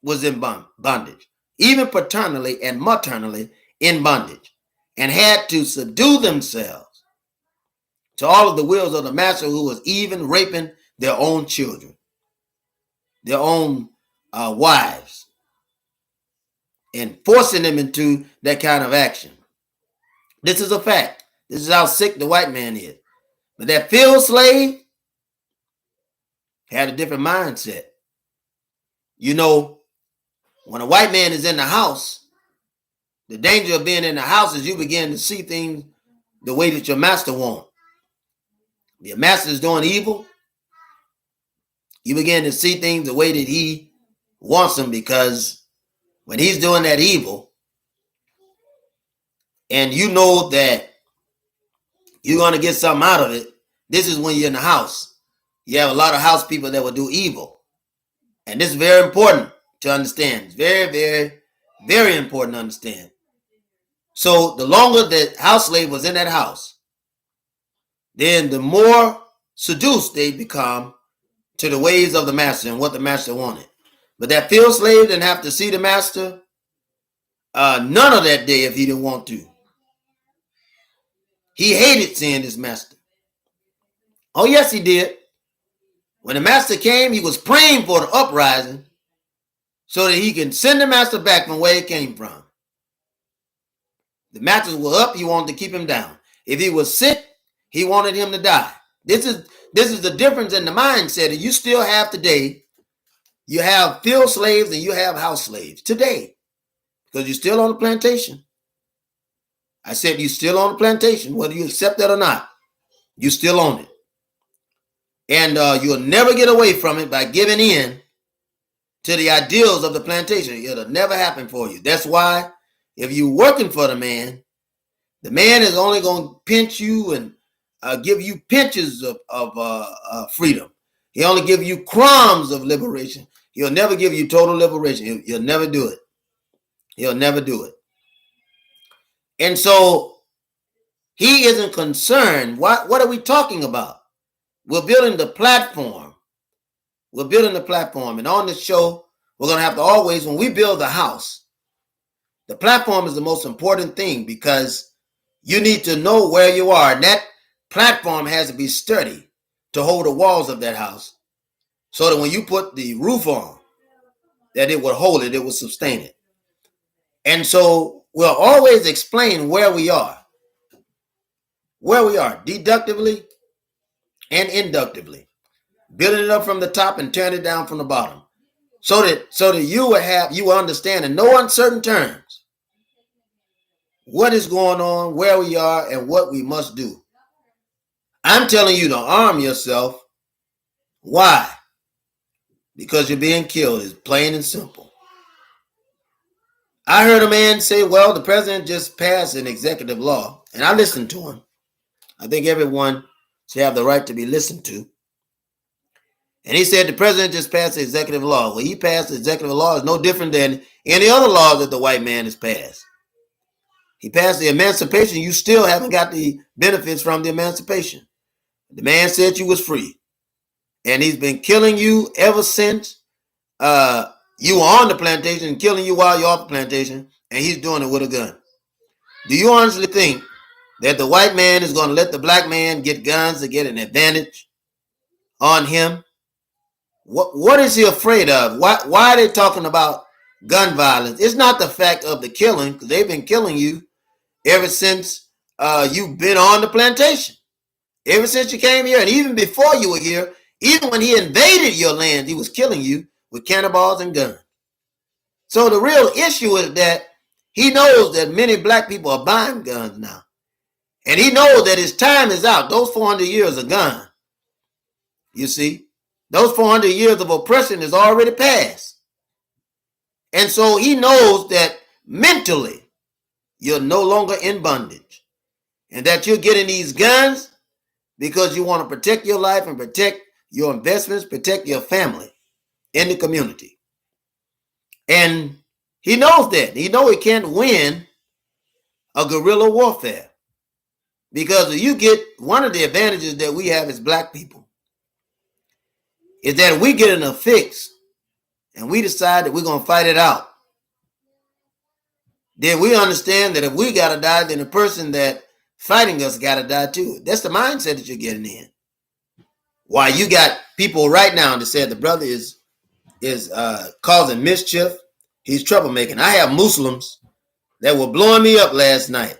was in bondage, even paternally and maternally in bondage, and had to subdue themselves to all of the wills of the master, who was even raping their own children, their own wives, and forcing them into that kind of action. This is a fact. This is how sick the white man is. But that field slave had a different mindset. You know, when a white man is in the house, the danger of being in the house is you begin to see things the way that your master wants. If your master is doing evil, you begin to see things the way that he wants them, because when he's doing that evil, and you know that you're going to get something out of it, this is when you're in the house. You have a lot of house people that will do evil. And this is very important to understand. It's very, very, very important to understand. So the longer the house slave was in that house, then the more seduced they become to the ways of the master and what the master wanted. But that field slave didn't have to see the master none of that day if he didn't want to. He hated seeing his master. Oh, yes, he did. When the master came, he was praying for the uprising so that he can send the master back from where he came from. The masters were up, he wanted to keep him down. If he was sick, he wanted him to die. This is the difference in the mindset that you still have today. You have field slaves and you have house slaves today, because you're still on the plantation. I said you're still on the plantation, whether you accept that or not. You're still on it. And you'll never get away from it by giving in to the ideals of the plantation. It'll never happen for you. That's why if you're working for the man is only going to pinch you and give you pinches of freedom. He'll only give you crumbs of liberation. He'll never give you total liberation. He'll never do it. He'll never do it. And so he isn't concerned. What are we talking about? We're building the platform. We're building the platform. And on this show, we're going to have to always, when we build the house, The platform is the most important thing because you need to know where you are. And that platform has to be sturdy to hold the walls of that house so that when you put the roof on, that it would hold it, it would sustain it. And so we'll always explain where we are, deductively and inductively, building it up from the top and turn it down from the bottom, so that you will understand in no uncertain terms what is going on, where we are, and what we must do. I'm telling you to arm yourself. Why? Because you're being killed. It's plain and simple. I heard a man say, well, the president just passed an executive law, and I listened to him. I think everyone should have the right to be listened to. And he said the president just passed the executive law. Well, he passed the executive law. It's no different than any other law that the white man has passed. He passed the emancipation. You still haven't got the benefits from the emancipation. The man said you was free. And he's been killing you ever since you were on the plantation and killing you while you're off the plantation. And he's doing it with a gun. Do you honestly think that the white man is going to let the black man get guns to get an advantage on him? What is he afraid of? Why are they talking about gun violence? It's not the fact of the killing, because they've been killing you ever since you've been on the plantation. Ever since you came here, and even before you were here, even when he invaded your land, he was killing you with cannonballs and guns. So the real issue is that he knows that many black people are buying guns now. And he knows that his time is out. Those 400 years are gone. You see? Those 400 years of oppression is already past. And so he knows that mentally you're no longer in bondage. And that you're getting these guns because you want to protect your life and protect your investments, protect your family in the community. And he knows that. He knows he can't win a guerrilla warfare. Because you get one of the advantages that we have as black people is that we get in a fix and we decide that we're going to fight it out. Then we understand that if we got to die, then the person that fighting us got to die too. That's the mindset that you're getting in. Why you got people right now that said the brother is causing mischief. He's troublemaking. I have Muslims that were blowing me up last night.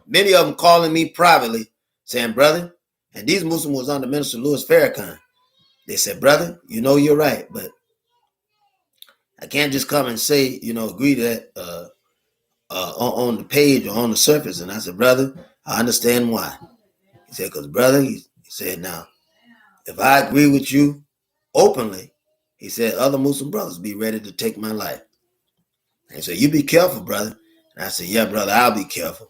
Many of them calling me privately saying, brother, and these Muslims was under Minister Louis Farrakhan. They said, brother, you know you're right, but I can't just come and say, agree to that on the page or on the surface. And I said, brother, I understand why. He said, because brother, he said, now, if I agree with you openly, he said, other Muslim brothers be ready to take my life. And he said, you be careful, brother. And I said, yeah, brother, I'll be careful.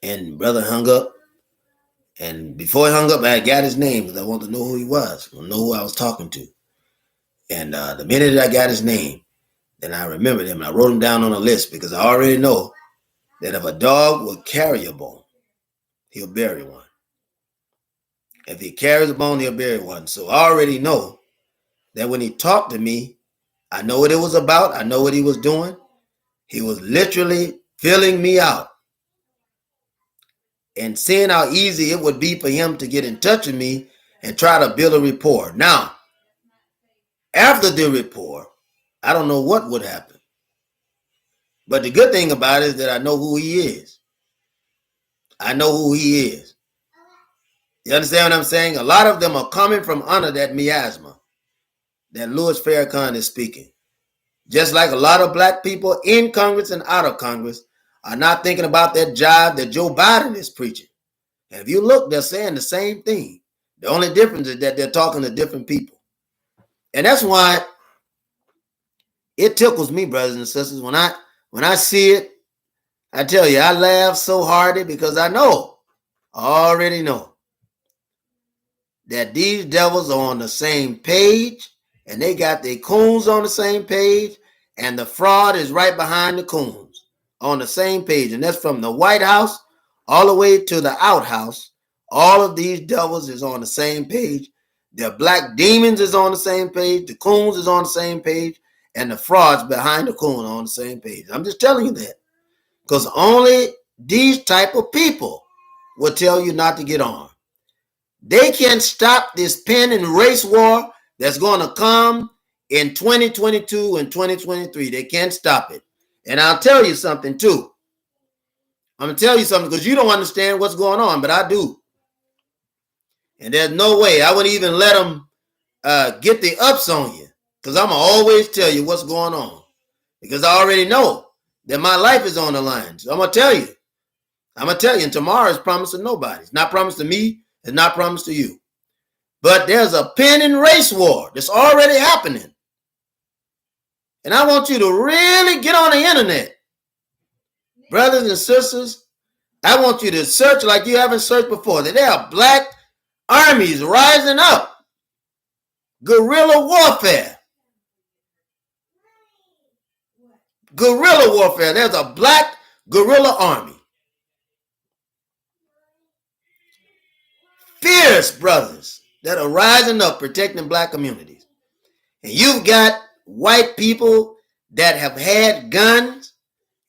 And brother hung up. And before he hung up, I got his name because I wanted to know who he was, know who I was talking to. And the minute I got his name, then I remembered him. I wrote him down on a list because I already know that if a dog will carry a bone, he'll bury one. If he carries a bone, he'll bury one. So I already know that when he talked to me, I know what it was about. I know what he was doing. He was literally filling me out and seeing how easy it would be for him to get in touch with me and try to build a rapport. Now, after the rapport, I don't know what would happen. But the good thing about it is that I know who he is. I know who he is. You understand what I'm saying? A lot of them are coming from under that miasma that Louis Farrakhan is speaking. Just like a lot of black people in Congress and out of Congress are not thinking about that jive that Joe Biden is preaching. And if you look, they're saying the same thing. The only difference is that they're talking to different people. And that's why it tickles me, brothers and sisters. When I see it, I tell you, I laugh so hard because I already know that these devils are on the same page and they got their coons on the same page and the fraud is right behind the coons on the same page. And that's from the White House all the way to the outhouse. All of these devils is on the same page. The black demons is on the same page. The coons is on the same page. and the frauds behind the corner on the same page. I'm just telling you that. Because only these type of people will tell you not to get armed. They can stop this pen and race war that's going to come in 2022 and 2023. They can't stop it. And I'll tell you something too. I'm going to tell you something because you don't understand what's going on, but I do. And there's no way I wouldn't even let them get the ups on you, because I'm going to always tell you what's going on, because I already know that my life is on the line. So I'm going to tell you. And tomorrow is promised to nobody. It's not promised to me. It's not promised to you. But there's a pen and race war that's already happening. And I want you to really get on the internet. Brothers and sisters, I want you to search like you haven't searched before. That there are black armies rising up. Guerrilla warfare. Guerrilla warfare. There's a black guerrilla army. Fierce brothers that are rising up protecting black communities. And you've got white people that have had guns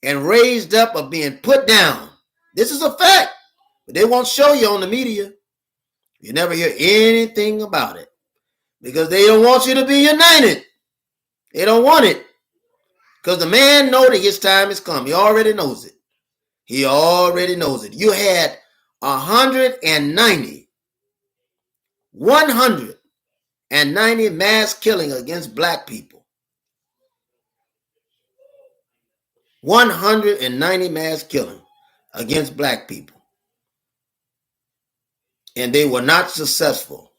and raised up or being put down. This is a fact. But they won't show you on the media. You never hear anything about it. Because they don't want you to be united. They don't want it. Because the man knows that his time has come. He already knows it. He already knows it. You had 190 mass killing against black people. 190 mass killing against black people. And they were not successful.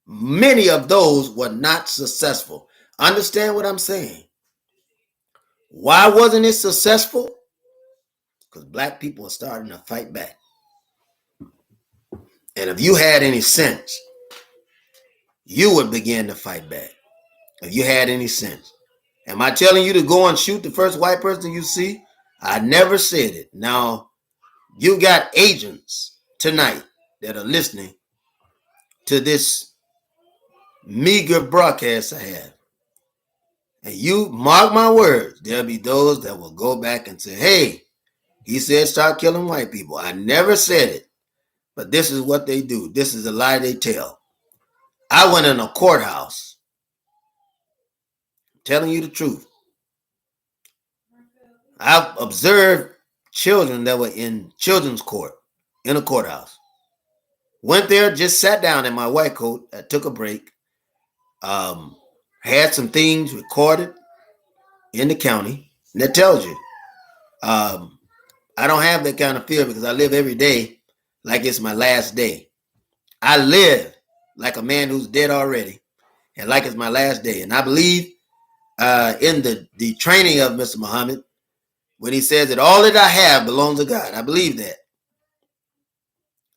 Many of those were not successful. Understand what I'm saying? Why wasn't it successful? Because black people are starting to fight back. And if you had any sense, you would begin to fight back. If you had any sense. Am I telling you to go and shoot the first white person you see? I never said it. Now, you got agents tonight that are listening to this meager broadcast I have. And you mark my words, there'll be those that will go back and say, hey, he said start killing white people. I never said it, but this is what they do. This is a lie they tell. I went in a courthouse, telling you the truth. I observed children that were in children's court, in a courthouse. Went there, just sat down in my white coat. I took a break. Had some things recorded in the county. And that tells you. I don't have that kind of fear because I live every day like it's my last day. I live like a man who's dead already and like it's my last day. And I believe in the training of Mr. Muhammad when he says that all that I have belongs to God. I believe that.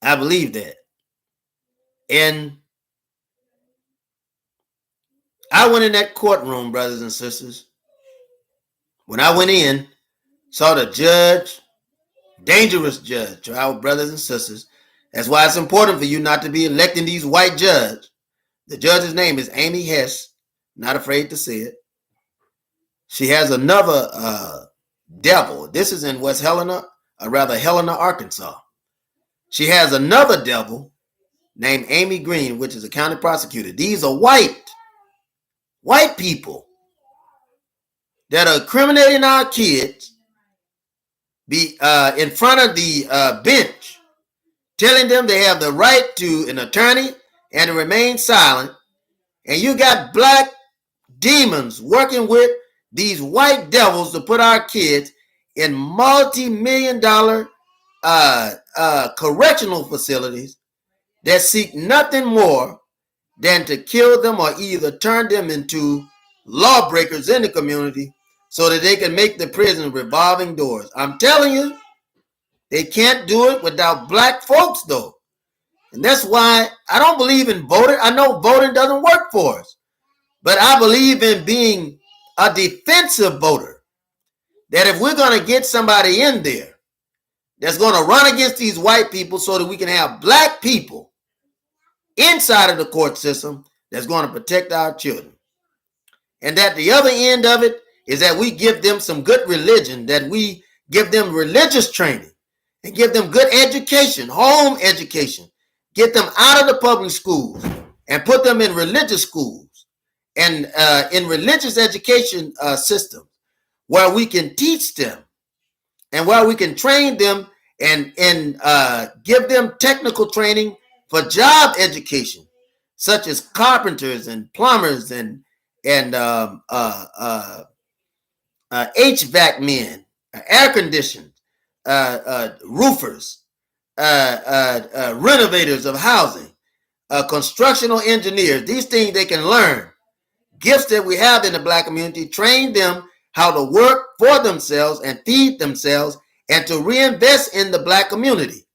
I believe that. And I went in that courtroom, brothers and sisters. When I went in, saw the judge, dangerous judge to our brothers and sisters. That's why it's important for you not to be electing these white judges. The judge's name is Amy Hess. Not afraid to say it. She has another devil. This is in West Helena, or rather Helena, Arkansas. She has another devil named Amy Green, which is a county prosecutor. These are white people that are incriminating our kids in front of the bench, telling them they have the right to an attorney and to remain silent. And you got black demons working with these white devils to put our kids in multi-million-dollar correctional facilities that seek nothing more than to kill them or either turn them into lawbreakers in the community so that they can make the prison revolving doors. I'm telling you, they can't do it without black folks, though. And that's why I don't believe in voting. I know voting doesn't work for us. But I believe in being a defensive voter. That if we're going to get somebody in there that's going to run against these white people so that we can have black people inside of the court system that's going to protect our children. And that the other end of it is that we give them some good religion, that we give them religious training and give them good education, home education, get them out of the public schools and put them in religious schools and in religious education systems where we can teach them and where we can train them and give them technical training for job education, such as carpenters and plumbers and HVAC men, air conditioned, roofers, renovators of housing, constructional engineers. These things they can learn. Gifts that we have in the Black community, train them how to work for themselves and feed themselves and to reinvest in the Black community.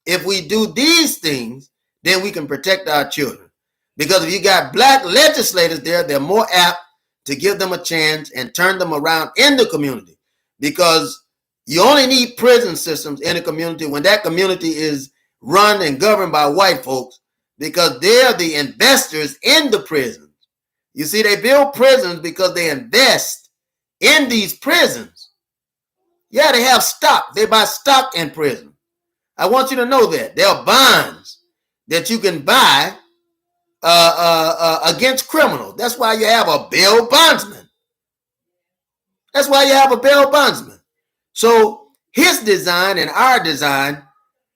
If we do these things, then we can protect our children. Because if you got Black legislators there, they're more apt to give them a chance and turn them around in the community. Because you only need prison systems in a community when that community is run and governed by white folks, because they're the investors in the prisons. You see, they build prisons because they invest in these prisons. Yeah, they have stock. They buy stock in prison. I want you to know that. There are bonds that you can buy against criminals. That's why you have a bail bondsman. That's why you have a bail bondsman. So his design and our design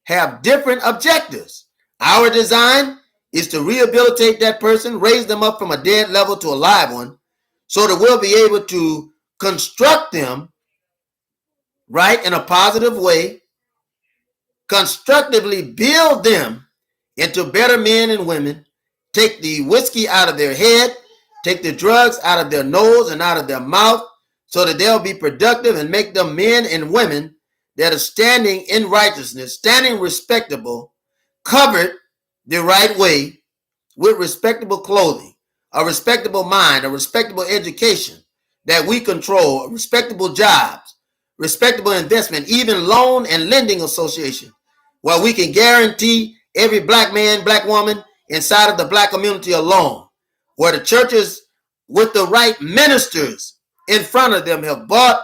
have different objectives. Our design is to rehabilitate that person, raise them up from a dead level to a live one, so that we'll be able to construct them right in a positive way, constructively build them into better men and women, take the whiskey out of their head, take the drugs out of their nose and out of their mouth, so that they'll be productive and make them men and women that are standing in righteousness, standing respectable, covered the right way, with respectable clothing, a respectable mind, a respectable education that we control, respectable jobs, respectable investment, even loan and lending association, where we can guarantee every Black man, Black woman inside of the Black community a loan, where the churches with the right ministers in front of them have bought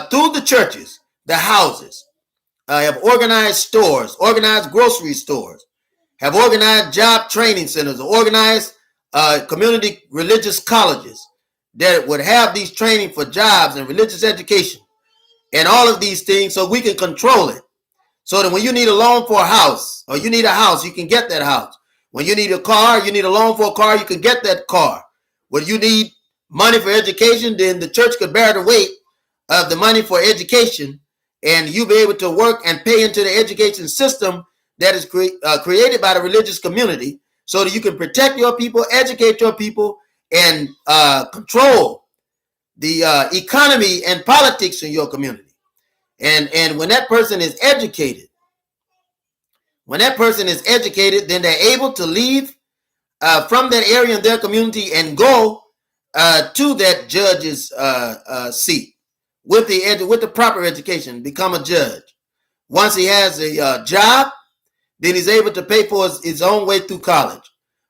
through the churches, the houses, have organized stores, organized grocery stores, have organized job training centers, organized community religious colleges that would have these training for jobs and religious education and all of these things, so we can control it. So that when you need a loan for a house, or you need a house, you can get that house. When you need a car, you need a loan for a car, you can get that car. When you need money for education, then the church could bear the weight of the money for education, and you'll be able to work and pay into the education system that is created by the religious community, so that you can protect your people, educate your people, and control the economy and politics in your community. And when that person is educated, then they're able to leave from that area in their community and go to that judge's seat with the proper education, become a judge. Once he has a job, then he's able to pay for his own way through college.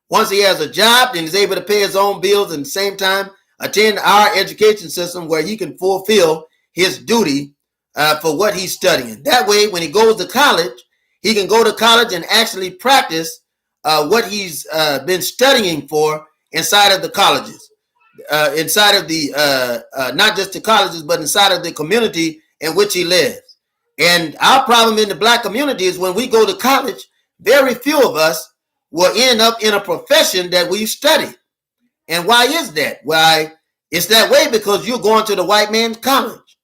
Once he has a job, then he's able to pay his own bills and at the same time attend our education system, where he can fulfill his duty for what he's studying. That way, when he goes to college, he can go to college and actually practice what he's been studying for inside of the colleges, inside of the, not just the colleges, but inside of the community in which he lives. And our problem in the Black community is when we go to college, very few of us will end up in a profession that we've studied. And why is that? Why, it's that way because you're going to the white man's college.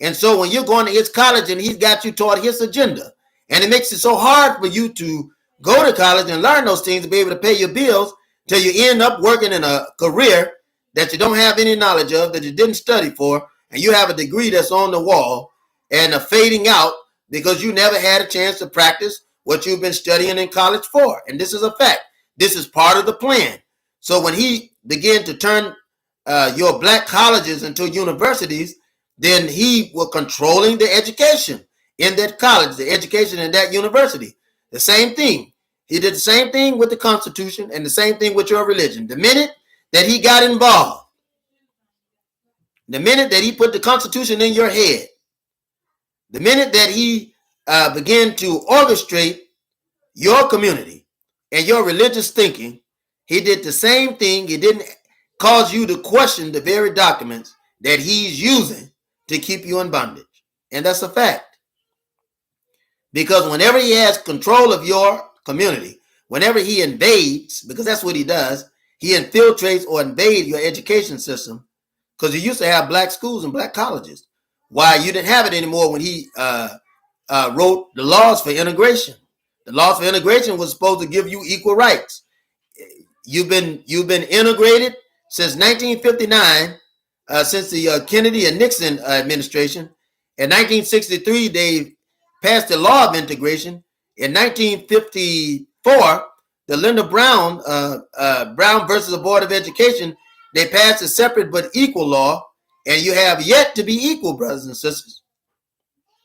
And so when you're going to his college and he's got you toward his agenda, and it makes it so hard for you to go to college and learn those things to be able to pay your bills, till you end up working in a career that you don't have any knowledge of, that you didn't study for, and you have a degree that's on the wall and fading out because you never had a chance to practice what you've been studying in college for. And this is a fact. This is part of the plan. So when he began to turn your Black colleges into universities, then he was controlling the education in that college, the education in that university. The same thing. He did the same thing with the Constitution and the same thing with your religion. The minute that he got involved the minute that he put the Constitution in your head, the minute that he began to orchestrate your community and your religious thinking, he did the same thing. He didn't cause you to question the very documents that he's using to keep you in bondage. And that's a fact. Because whenever he has control of your community, whenever he invades, because that's what he does, he infiltrates or invades your education system. Because you used to have black schools and black colleges. Why you didn't have it anymore when he wrote the laws for integration. The laws for integration was supposed to give you equal rights. You've been integrated since 1959, since the Kennedy and Nixon administration. In 1963, they passed the law of integration. In 1954, the Linda Brown Brown versus the Board of Education, they passed a separate but equal law, and you have yet to be equal, brothers and sisters.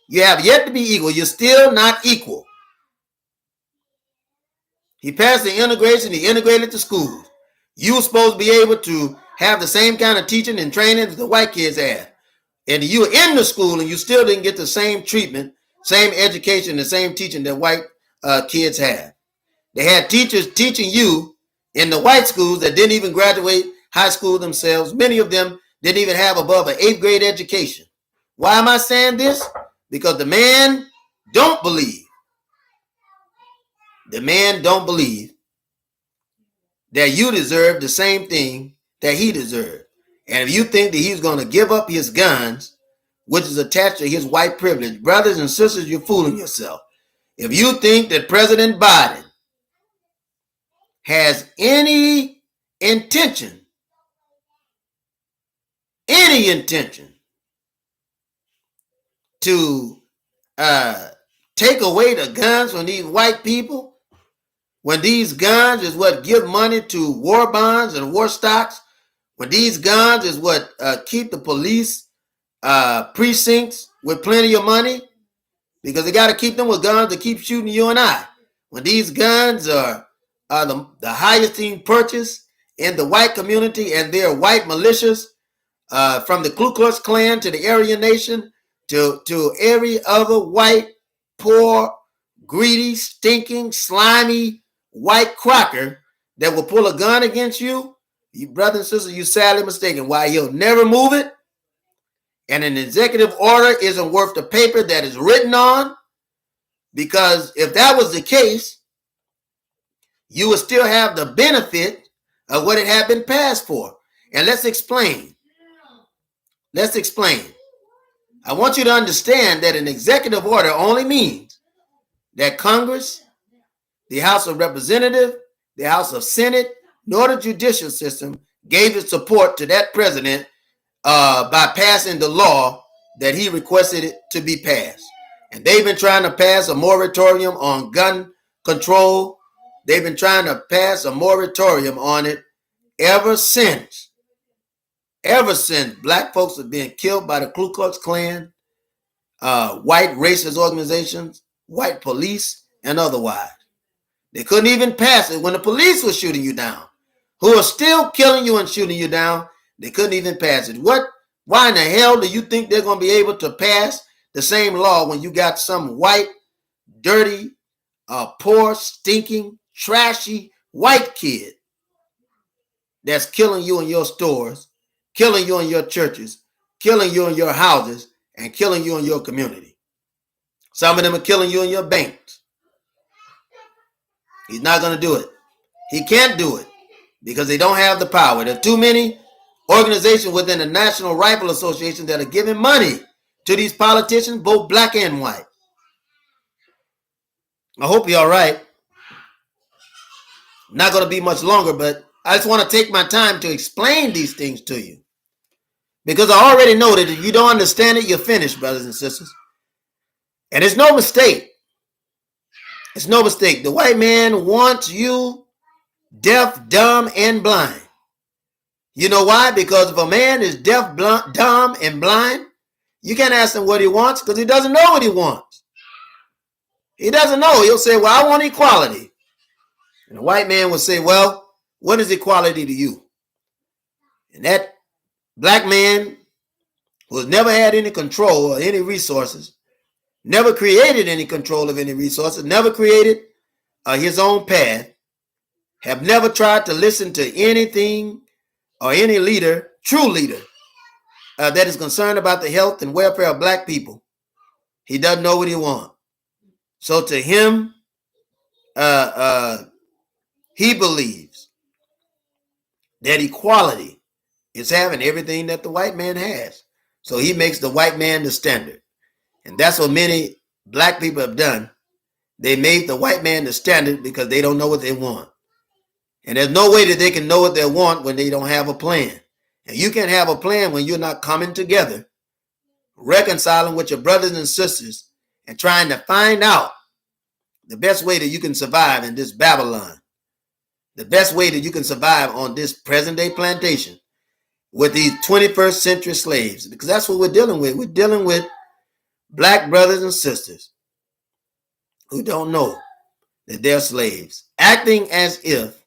You have yet to be equal. You're still not equal. He passed the integration. He integrated the schools. You were supposed to be able to have the same kind of teaching and training that the white kids had. And you were in the school and you still didn't get the same treatment, same education, the same teaching that white kids had. They had teachers teaching you in the white schools that didn't even graduate high school themselves. Many of them didn't even have above an 8th grade education. Why am I saying this? Because the man don't believe. The man don't believe that you deserve the same thing that he deserved. And if you think that he's going to give up his guns, which is attached to his white privilege, brothers and sisters, you're fooling yourself. If you think that President Biden has any intention to take away the guns from these white people, when these guns is what give money to war bonds and war stocks, when these guns is what keep the police precincts with plenty of money, because they got to keep them with guns to keep shooting you and I. When these guns are the highest thing purchased in the white community, and they're white militias, from the Ku Klux Klan to the Aryan Nation to every other white, poor, greedy, stinking, slimy white cracker that will pull a gun against you, you brother and sister, you sadly mistaken. Why, he'll never move it. And an executive order isn't worth the paper that is written on, because if that was the case, you would still have the benefit of what it had been passed for. And let's explain. I want you to understand that an executive order only means that Congress, the House of Representatives, the House of Senate, nor the judicial system gave its support to that president by passing the law that he requested it to be passed. And they've been trying to pass a moratorium on gun control. They've been trying to pass a moratorium on it ever since black folks have been killed by the Ku Klux Klan, white racist organizations, white police, and otherwise. They couldn't even pass it when the police were shooting you down, who are still killing you and shooting you down. They couldn't even pass it. Why in the hell do you think they're going to be able to pass the same law when you got some white, dirty, poor, stinking, trashy white kid that's killing you in your stores, killing you in your churches, killing you in your houses, and killing you in your community? Some of them are killing you in your banks. He's not going to do it. He can't do it because they don't have the power. There are too many organizations within the National Rifle Association that are giving money to these politicians, both black and white. I hope you're all right. Not going to be much longer, but I just want to take my time to explain these things to you, because I already know that if you don't understand it, you're finished, brothers and sisters. And it's no mistake. It's no mistake. The white man wants you deaf, dumb, and blind. You know why? Because if a man is deaf, dumb, and blind, you can't ask him what he wants, because he doesn't know what he wants. He doesn't know. He'll say, well, I want equality. And the white man will say, well, what is equality to you? And that black man who has never had any control or any resources, never created any control of any resources, never created his own path, have never tried to listen to anything or any leader, true leader, that is concerned about the health and welfare of black people. He doesn't know what he wants. So to him, he believes that equality is having everything that the white man has. So he makes the white man the standard. And that's what many black people have done. They made the white man the standard because they don't know what they want. And there's no way that they can know what they want when they don't have a plan. And you can't have a plan when you're not coming together, reconciling with your brothers and sisters, and trying to find out the best way that you can survive in this Babylon, the best way that you can survive on this present day plantation with these 21st century slaves, because that's what we're dealing with. We're dealing with black brothers and sisters who don't know that they're slaves, acting as if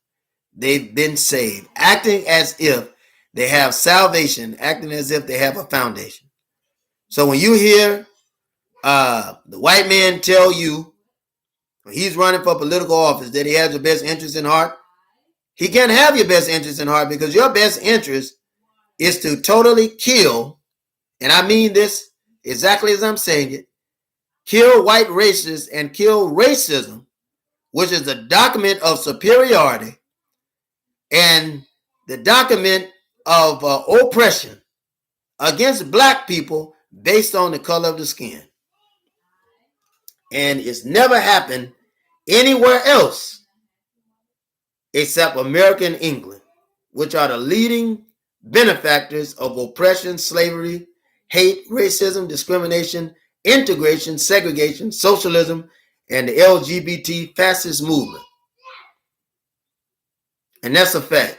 they've been saved, acting as if they have salvation, acting as if they have a foundation. So when you hear the white man tell you when he's running for political office that he has your best interest in heart, he can't have your best interest in heart, because your best interest is to totally kill, and I mean this exactly as I'm saying it, kill white racists and kill racism, which is the document of superiority and the document of oppression against black people based on the color of the skin. And it's never happened anywhere else except American England, which are the leading benefactors of oppression, slavery, hate, racism, discrimination, integration, segregation, socialism, and the LGBT fascist movement. And that's a fact.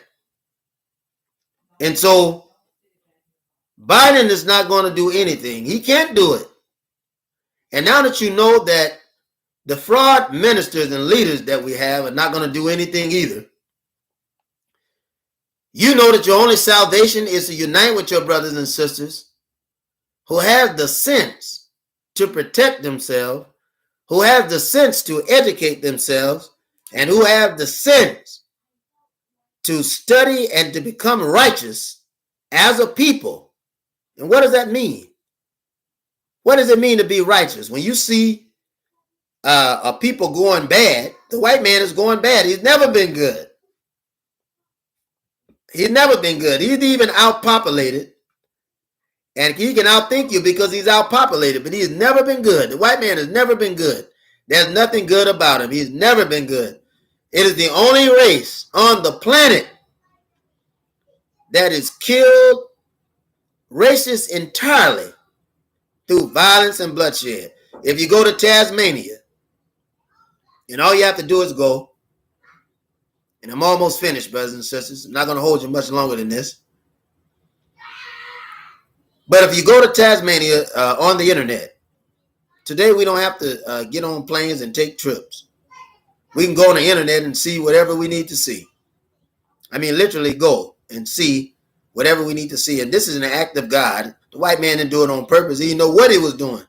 And so Biden is not going to do anything. He can't do it. And now that you know that the fraud ministers and leaders that we have are not going to do anything either, you know that your only salvation is to unite with your brothers and sisters who have the sense to protect themselves, who have the sense to educate themselves, and who have the sense to study and to become righteous as a people. And what does that mean? What does it mean to be righteous? When you see a people going bad, the white man is going bad. He's never been good. He's never been good. He's even outpopulated. And he can outthink you because he's outpopulated, but he's never been good. The white man has never been good. There's nothing good about him. He's never been good. It is the only race on the planet that is killed racists entirely through violence and bloodshed. If you go to Tasmania, and all you have to do is go, and I'm almost finished, brothers and sisters. I'm not going to hold you much longer than this. But if you go to Tasmania on the internet, today we don't have to get on planes and take trips. We can go on the internet and see whatever we need to see. I mean, literally go and see whatever we need to see. And this is an act of God. The white man didn't do it on purpose. He didn't know what he was doing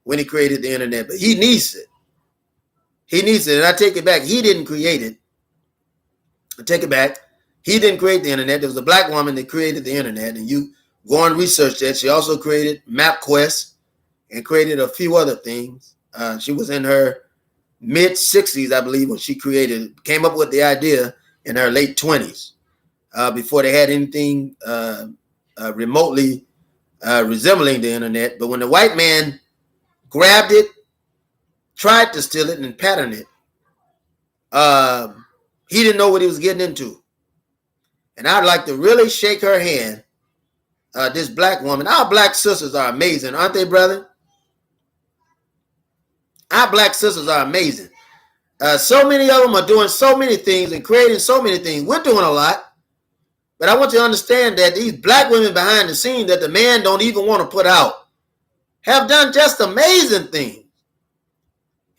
when he created the internet, but he needs it. He needs it. And I take it back. He didn't create it. I take it back. He didn't create the internet. There was a black woman that created the internet, and you go and research that. She also created MapQuest and created a few other things. She was in her mid-60s, I believe, when she came up with the idea in her late 20s, before they had anything remotely resembling the internet. But when the white man grabbed it, tried to steal it and pattern it, he didn't know what he was getting into. And I'd like to really shake her hand, this black woman. Our black sisters are amazing, aren't they, brother? Our black sisters are amazing. So many of them are doing so many things and creating so many things. We're doing a lot. But I want you to understand that these black women behind the scenes that the man don't even want to put out have done just amazing things.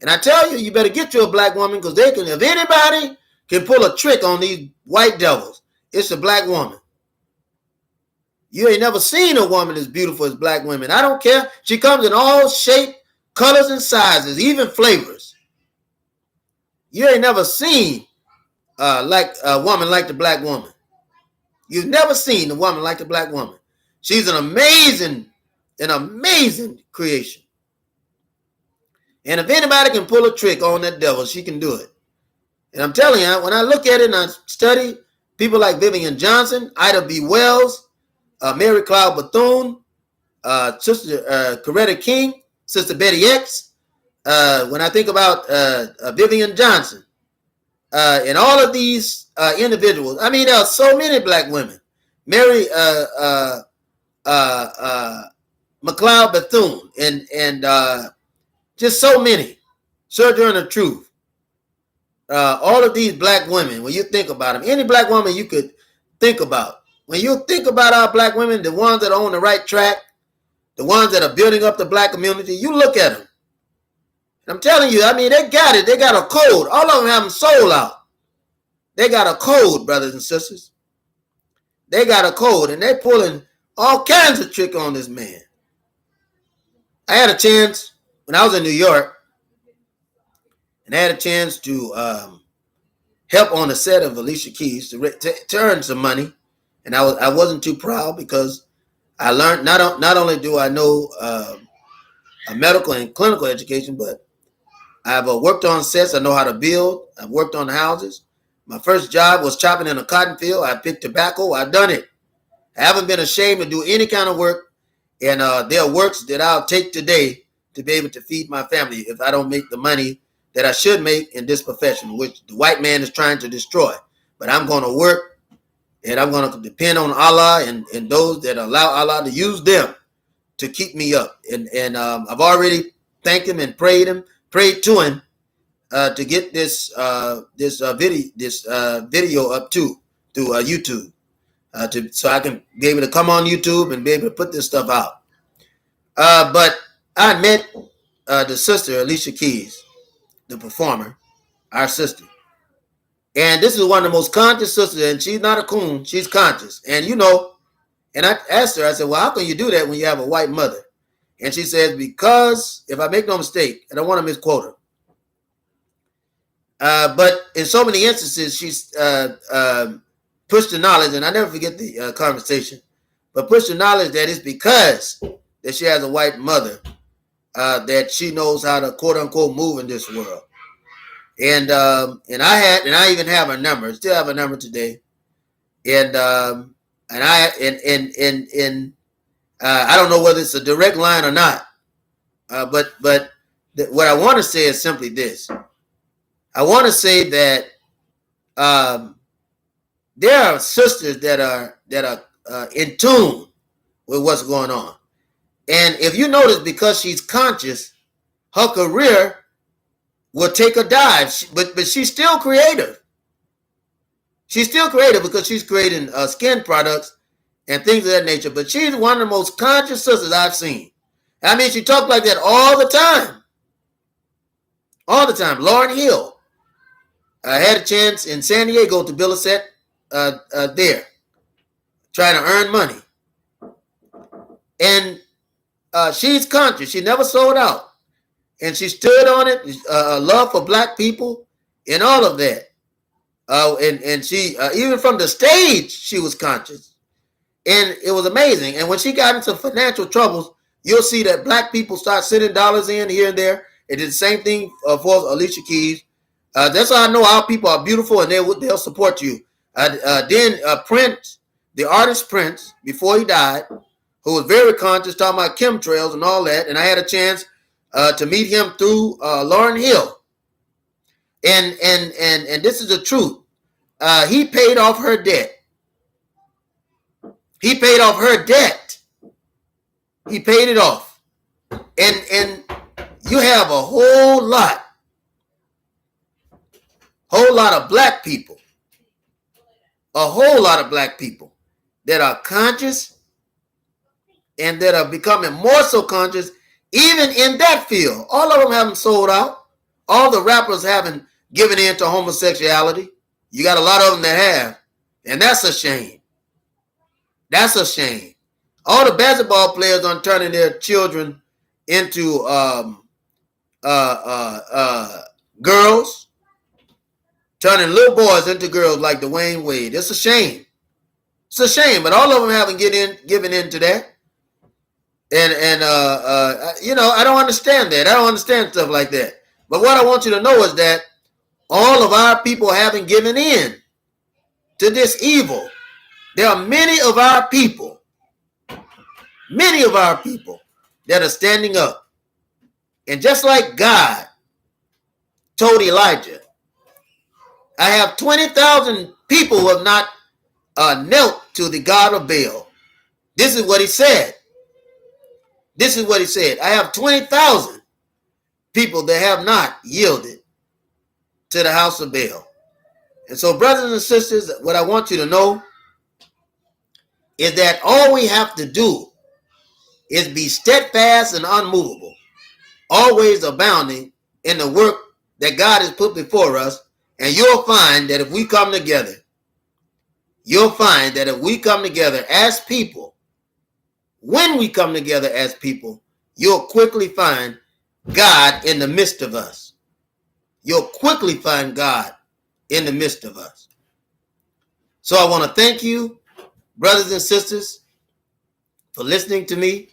And I tell you, you better get you a black woman, because they can, if anybody can pull a trick on these white devils, it's a black woman. You ain't never seen a woman as beautiful as black women. I don't care. She comes in all shapes, colors, and sizes, even flavors. You ain't never seen like a woman like the black woman. You've never seen a woman like the black woman. She's an amazing creation. And if anybody can pull a trick on that devil, she can do it. And I'm telling you, when I look at it and I study people like Vivian Johnson, Ida B. Wells, Mary Cloud Bethune, Sister Coretta King, Sister Betty X, when I think about Vivian Johnson, and all of these individuals, I mean, there are so many black women. Mary McLeod Bethune, and just so many. Sojourner Truth. All of these black women, when you think about them, any black woman you could think about. When you think about our black women, the ones that are on the right track, the ones that are building up the black community, you look at them. I'm telling you, I mean, they got it. They got a code. All of them have them sold out. They got a code, brothers and sisters. They got a code, and they're pulling all kinds of trick on this man. I had a chance when I was in New York, and I had a chance to help on the set of Alicia Keys to earn some money, and I wasn't too proud because I learned not only do I know a medical and clinical education, but I've worked on sets. I know how to build. I've worked on the houses. My first job was chopping in a cotton field. I picked tobacco. I've done it. I haven't been ashamed to do any kind of work, and there are works that I'll take today to be able to feed my family if I don't make the money that I should make in this profession, which the white man is trying to destroy. But I'm going to work, and I'm going to depend on Allah and those that allow Allah to use them to keep me up. And I've already thanked him and prayed to him to get this video up through YouTube, so I can be able to come on YouTube and be able to put this stuff out. But I met the sister Alicia Keys, the performer, our sister, and this is one of the most conscious sisters. And she's not a coon; she's conscious. And and I asked her, I said, "Well, how can you do that when you have a white mother?" And she says, "Because if I make no mistake, I don't want to misquote her." But in so many instances, she's pushed the knowledge, and I never forget the conversation, but pushed the knowledge that it's because that she has a white mother that she knows how to quote unquote move in this world. And I even have her number, still have her number today. And I don't know whether it's a direct line or not. But what I want to say is simply this. I want to say that there are sisters that are in tune with what's going on. And if you notice, because she's conscious, her career will take a dive. But she's still creative. She's still creative because she's creating skin products and things of that nature. But she's one of the most conscious sisters I've seen. I mean, she talks like that all the time. All the time. Lauryn Hill. I had a chance in San Diego to build a set there, trying to earn money. And she's conscious. She never sold out. And she stood on it, love for black people and all of that. And she, even from the stage, she was conscious. And it was amazing. And when she got into financial troubles, you'll see that black people start sending dollars in here and there. It did the same thing for Alicia Keys. That's how I know our people are beautiful, and they'll support you. Then Prince, the artist Prince, before he died, who was very conscious, talking about chemtrails and all that, and I had a chance to meet him through Lauryn Hill. And this is the truth. He paid off her debt. He paid off her debt. He paid it off. And you have a whole lot of black people, that are conscious and that are becoming more so conscious even in that field. All of them haven't sold out. All the rappers haven't given in to homosexuality. You got a lot of them that have, and that's a shame. That's a shame. All the basketball players are turning their children into girls, turning little boys into girls like Dwayne Wade. It's a shame. It's a shame, but all of them haven't given in to that. And I don't understand that. I don't understand stuff like that. But what I want you to know is that all of our people haven't given in to this evil. There are many of our people that are standing up. And just like God told Elijah, I have 20,000 people who have not knelt to the God of Baal. This is what he said. This is what he said. I have 20,000 people that have not yielded to the house of Baal. And so, brothers and sisters, what I want you to know is that all we have to do is be steadfast and unmovable, always abounding in the work that God has put before us. And you'll find that if we come together, as people, when we come together as people, you'll quickly find God in the midst of us. You'll quickly find God in the midst of us. So I want to thank you, brothers and sisters, for listening to me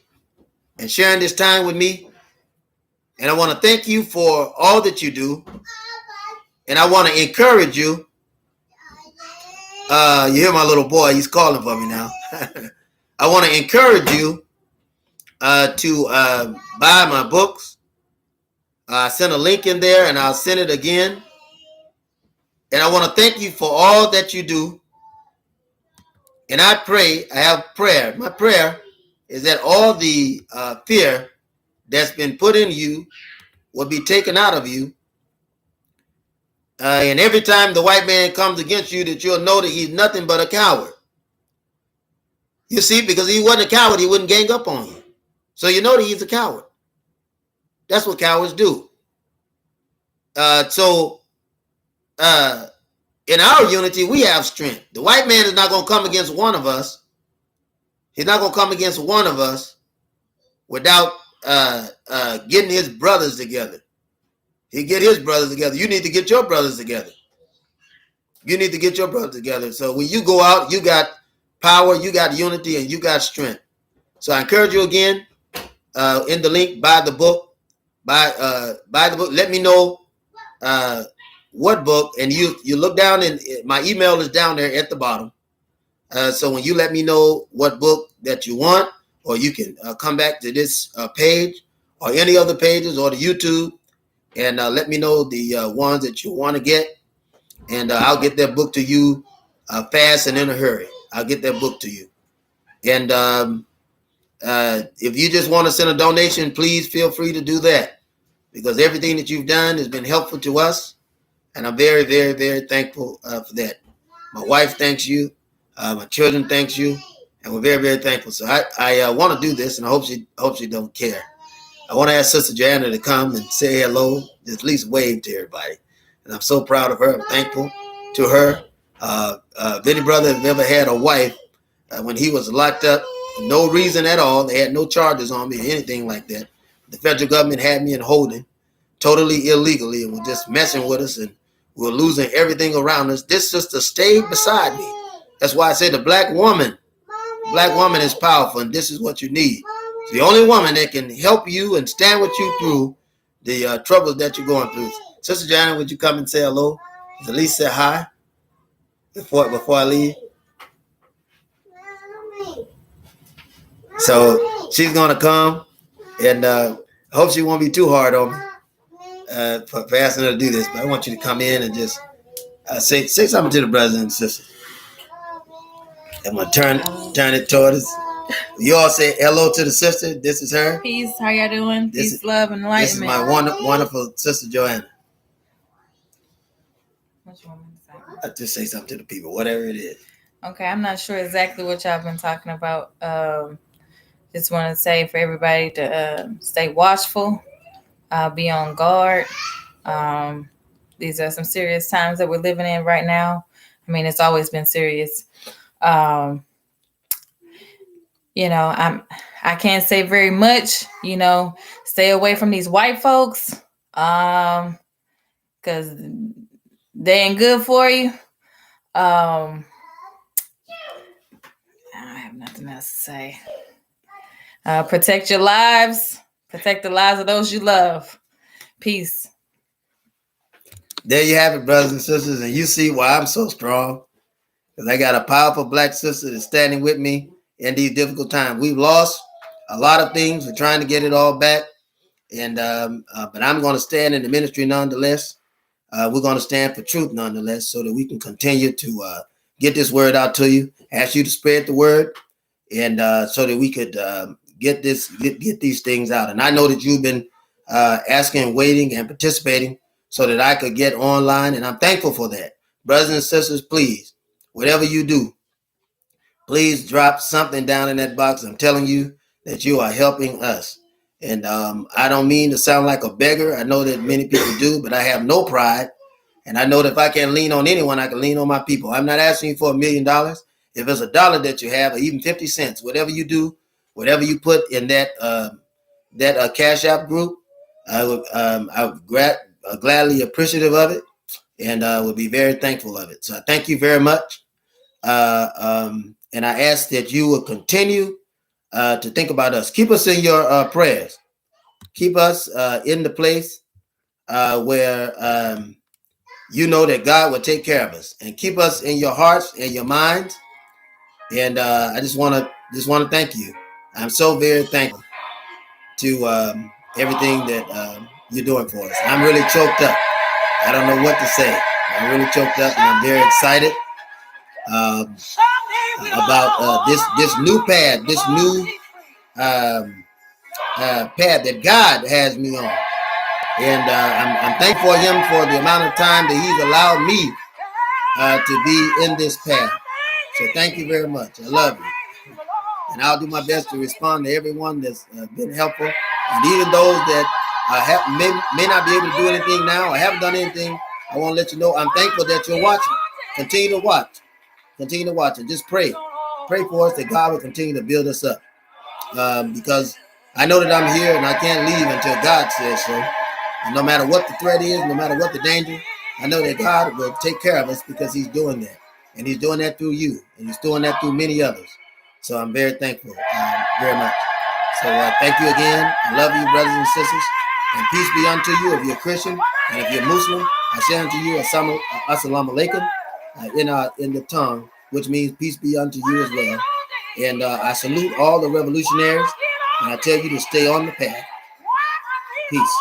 and sharing this time with me. And I want to thank you for all that you do. And I want to encourage you. You hear my little boy, he's calling for me now. I want to encourage you to buy my books. I sent a link in there and I'll send it again. And I want to thank you for all that you do. And I have prayer. My prayer is that all the fear that's been put in you will be taken out of you. And every time the white man comes against you, that you'll know that he's nothing but a coward. You see, because if he wasn't a coward, he wouldn't gang up on you. So you know that he's a coward. That's what cowards do. So in our unity, we have strength. The white man is not going to come against one of us. He's not going to come against one of us without getting his brothers together. He get his brothers together. You need to get your brothers together. You need to get your brothers together. So when you go out, you got power, you got unity, and you got strength. So I encourage you again, in the link, buy the book. Buy the book. Let me know what book. And you look down, and my email is down there at the bottom. So when you let me know what book that you want, or you can come back to this page or any other pages or the YouTube, and let me know the ones that you want to get, and I'll get that book to you fast and in a hurry. I'll get that book to you. And if you just want to send a donation, please feel free to do that, because everything that you've done has been helpful to us, and I'm very, very, very thankful for that. My wife thanks you. My children thanks you, and we're very, very thankful. So I want to do this, and I hope she don't care. I want to ask Sister Joanna to come and say hello, at least wave to everybody. And I'm so proud of her. I'm thankful to her. If any brother has ever had a wife, when he was locked up, no reason at all, they had no charges on me or anything like that. The federal government had me in holding, totally illegally, and was just messing with us, and we were losing everything around us. This sister stayed beside me. That's why I say the black woman is powerful, and this is what you need. It's the only woman that can help you and stand with you through the troubles that you're going through. Sister Joanna, would you come and say hello? At least say hi before I leave. So she's gonna come, and I hope she won't be too hard on me for asking her to do this. But I want you to come in and just say something to the brothers and sisters. I'm gonna turn it toward us. You all say hello to the sister. This is her. Peace. How y'all doing? Peace, love, and enlightenment. This is my wonderful sister Joanna. What you want me to say? I just say something to the people, whatever it is. Okay, I'm not sure exactly what y'all been talking about. Just want to say for everybody to stay watchful, be on guard. These are some serious times that we're living in right now. I mean, it's always been serious. I can't say very much. Stay away from these white folks, because they ain't good for you. I have nothing else to say. Protect your lives. Protect the lives of those you love. Peace. There you have it, brothers and sisters, and you see why I'm so strong. Because I got a powerful black sister that's standing with me in these difficult times. We've lost a lot of things. We're trying to get it all back. And but I'm going to stand in the ministry nonetheless. We're going to stand for truth nonetheless, so that we can continue to get this word out to you. Ask you to spread the word, and so that we could get these things out. And I know that you've been asking, waiting, and participating, so that I could get online, and I'm thankful for that. Brothers and sisters, please, whatever you do, please drop something down in that box. I'm telling you that you are helping us. And I don't mean to sound like a beggar. I know that many people do, but I have no pride. And I know that if I can't lean on anyone, I can lean on my people. I'm not asking you for $1 million. If it's $1 that you have, or even 50 cents, whatever you do, whatever you put in that Cash App group, I would gladly appreciative of it, and would be very thankful of it. So I thank you very much. And I ask that you will continue to think about us. Keep us in your prayers. Keep us in the place where you know that God will take care of us, and keep us in your hearts and your minds. And I just want to thank you. I'm so very thankful to everything that you're doing for us. I'm really choked up. I don't know what to say. I'm really choked up, and I'm very excited about this new path, this new path that God has me on. And I'm thankful for him for the amount of time that he's allowed me to be in this path. So thank you very much. I love you. And I'll do my best to respond to everyone that's been helpful. And even those that may not be able to do anything now or haven't done anything, I want to let you know I'm thankful that you're watching. Continue to watch. Continue to watch, and just pray. Pray for us that God will continue to build us up. Because I know that I'm here and I can't leave until God says so. And no matter what the threat is, no matter what the danger, I know that God will take care of us, because he's doing that. And he's doing that through you. And he's doing that through many others. So I'm very thankful very much. So thank you again. I love you, brothers and sisters. And peace be unto you if you're Christian. And if you're Muslim, I say unto you, assalamu alaikum, in the tongue, which means peace be unto you as well. And I salute all the revolutionaries. And I tell you to stay on the path. Peace.